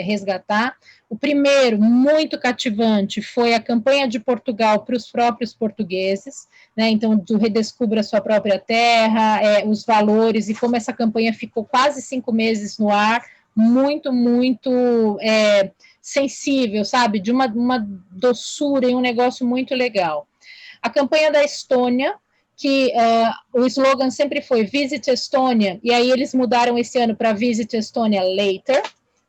resgatar. O primeiro, muito cativante, foi a campanha de Portugal para os próprios portugueses, né? Então, do Redescubra a Sua Própria Terra, os valores, e como essa campanha ficou quase 5 meses no ar, muito, muito sensível, sabe? De uma doçura e um negócio muito legal. A campanha da Estônia, que o slogan sempre foi Visit Estônia, e aí eles mudaram esse ano para Visit Estônia Later,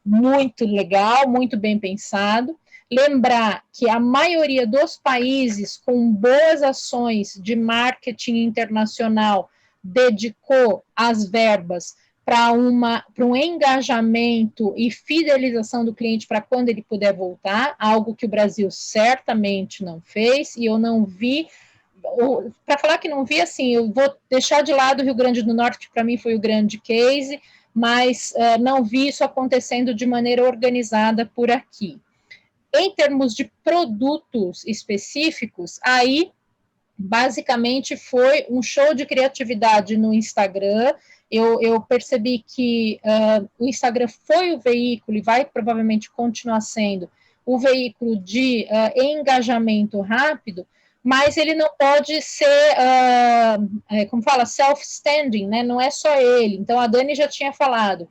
muito legal, muito bem pensado. Lembrar que a maioria dos países com boas ações de marketing internacional dedicou as verbas para um engajamento e fidelização do cliente para quando ele puder voltar, algo que o Brasil certamente não fez, e eu não vi, para falar que não vi, assim, eu vou deixar de lado o Rio Grande do Norte, que para mim foi o grande case, mas não vi isso acontecendo de maneira organizada por aqui. Em termos de produtos específicos, aí, basicamente, foi um show de criatividade no Instagram. Eu percebi que o Instagram foi o veículo, e vai provavelmente continuar sendo, o veículo de engajamento rápido, mas ele não pode ser, como fala, self-standing, né? Não é só ele. Então, a Dani já tinha falado,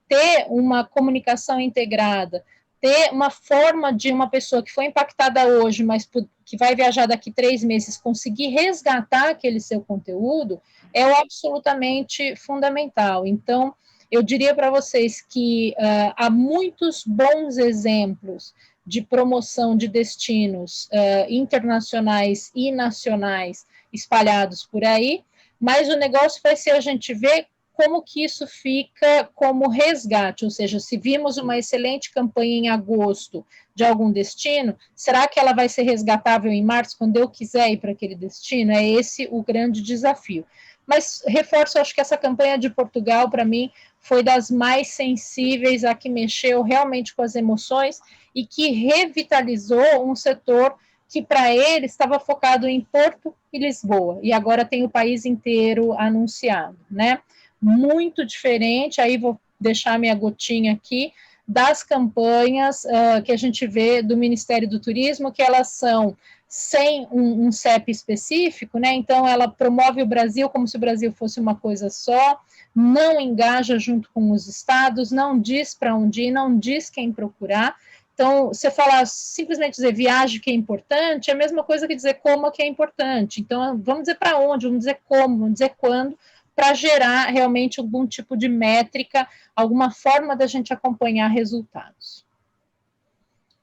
ter uma comunicação integrada, ter uma forma de uma pessoa que foi impactada hoje, mas que vai viajar daqui 3 meses, conseguir resgatar aquele seu conteúdo, é absolutamente fundamental. Então, eu diria para vocês que há muitos bons exemplos de promoção de destinos internacionais e nacionais espalhados por aí, mas o negócio vai ser a gente ver como que isso fica como resgate, ou seja, se vimos uma excelente campanha em agosto de algum destino, será que ela vai ser resgatável em março, quando eu quiser ir para aquele destino? É esse o grande desafio. Mas reforço, acho que essa campanha de Portugal, para mim, foi das mais sensíveis, a que mexeu realmente com as emoções e que revitalizou um setor que para ele estava focado em Porto e Lisboa, e agora tem o país inteiro anunciado, né? Muito diferente, aí vou deixar minha gotinha aqui, das campanhas que a gente vê do Ministério do Turismo, que elas são sem um CEP específico, né? Então ela promove o Brasil como se o Brasil fosse uma coisa só, não engaja junto com os estados, não diz para onde ir, não diz quem procurar. Então, você falar, simplesmente dizer viagem que é importante, é a mesma coisa que dizer como que é importante. Então, vamos dizer para onde, vamos dizer como, vamos dizer quando, para gerar realmente algum tipo de métrica, alguma forma da gente acompanhar resultados.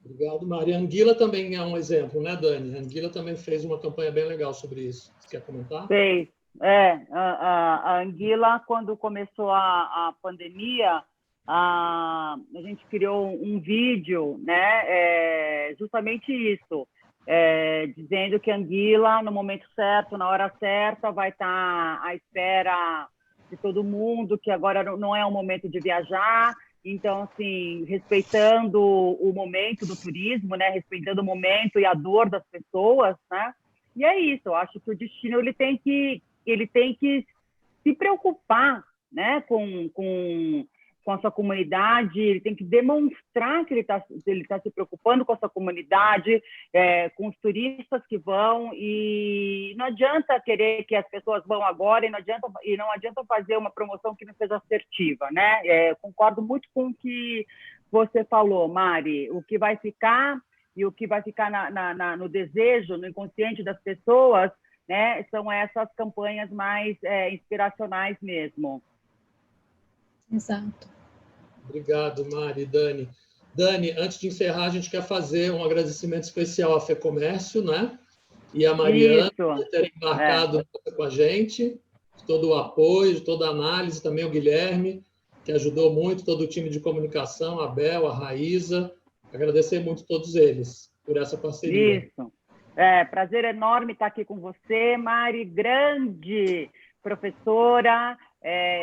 Obrigado, Mari. A Anguila também é um exemplo, né, Dani? A Anguila também fez uma campanha bem legal sobre isso. Você quer comentar? Fez. A Anguila, quando começou a pandemia, a gente criou um vídeo, né, justamente isso, dizendo que a Anguila, no momento certo, na hora certa, vai estar à espera de todo mundo, que agora não é o momento de viajar. Então, assim, respeitando o momento do turismo, né, respeitando o momento e a dor das pessoas, né, e é isso. Eu acho que o destino ele tem que se preocupar, né, com a sua comunidade, ele tem que demonstrar que ele tá se preocupando com a sua comunidade, com os turistas que vão, e não adianta querer que as pessoas vão agora, e não adianta fazer uma promoção que não seja assertiva, né? Concordo muito com o que você falou, Mari. O que vai ficar e o que vai ficar no desejo, no inconsciente das pessoas, né, são essas campanhas mais inspiracionais mesmo. Exato. Obrigado, Mari e Dani. Dani, antes de encerrar, a gente quer fazer um agradecimento especial à FEComércio, né? E a Mariana por terem embarcado com a gente, todo o apoio, toda a análise, também o Guilherme, que ajudou muito, todo o time de comunicação, a Bel, a Raíza. Agradecer muito a todos eles por essa parceria. Isso. Prazer enorme estar aqui com você, Mari, grande professora,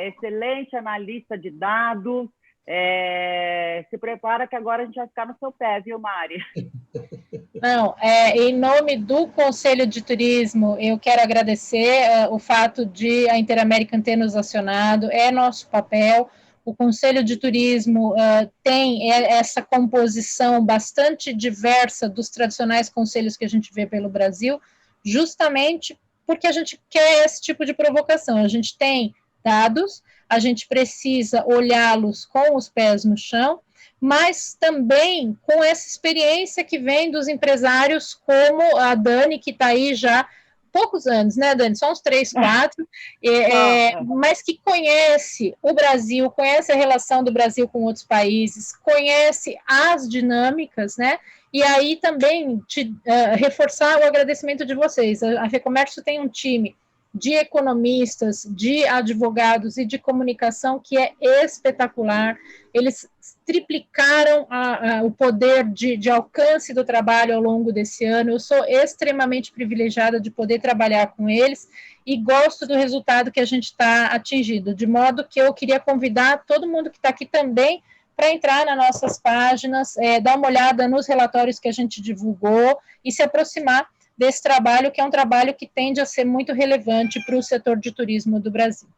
excelente analista de dados. Se prepara que agora a gente vai ficar no seu pé, viu, Mari? Não, em nome do Conselho de Turismo, eu quero agradecer o fato de a Interamérica ter nos acionado, é nosso papel. O Conselho de Turismo tem essa composição bastante diversa dos tradicionais conselhos que a gente vê pelo Brasil, justamente porque a gente quer esse tipo de provocação. A gente tem dados, a gente precisa olhá-los com os pés no chão, mas também com essa experiência que vem dos empresários como a Dani, que está aí já poucos anos, né, Dani? Só uns 3, 4, mas que conhece o Brasil, conhece a relação do Brasil com outros países, conhece as dinâmicas, né? E aí também reforçar o agradecimento de vocês. A FEComércio tem um time de economistas, de advogados e de comunicação que é espetacular. Eles triplicaram o poder de alcance do trabalho ao longo desse ano. Eu sou extremamente privilegiada de poder trabalhar com eles e gosto do resultado que a gente está atingindo, de modo que eu queria convidar todo mundo que está aqui também para entrar nas nossas páginas, dar uma olhada nos relatórios que a gente divulgou e se aproximar desse trabalho, que é um trabalho que tende a ser muito relevante para o setor de turismo do Brasil.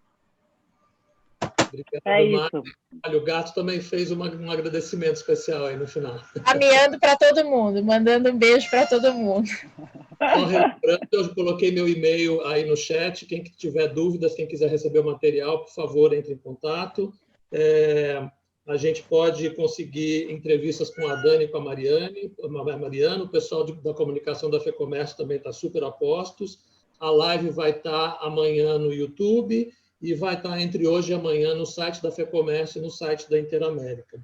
Obrigado, isso. Olha, o Gato também fez um agradecimento especial aí no final. Caminhando para todo mundo, mandando um beijo para todo mundo. Só relembrando, eu coloquei meu e-mail aí no chat. Quem tiver dúvidas, quem quiser receber o material, por favor, entre em contato. A gente pode conseguir entrevistas com a Dani e com a Mariana. O pessoal da comunicação da FEComércio também está super a postos. A live vai estar amanhã no YouTube e vai estar entre hoje e amanhã no site da FEComércio e no site da Interamérica.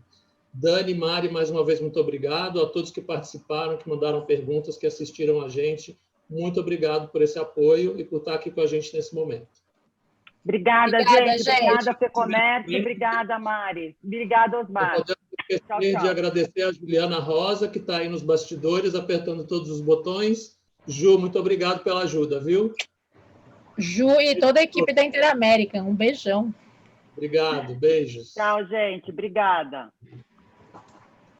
Dani, Mari, mais uma vez, muito obrigado. A todos que participaram, que mandaram perguntas, que assistiram a gente. Muito obrigado por esse apoio e por estar aqui com a gente nesse momento. Obrigada, gente. Obrigada, FEComércio. Obrigada, Mari. Obrigada, Osmar. Não podemos esquecer de agradecer a Juliana Rosa, que está aí nos bastidores, apertando todos os botões. Ju, muito obrigado pela ajuda, viu? Ju e toda a equipe da Interamérica. Um beijão. Obrigado, beijos. Tchau, gente. Obrigada.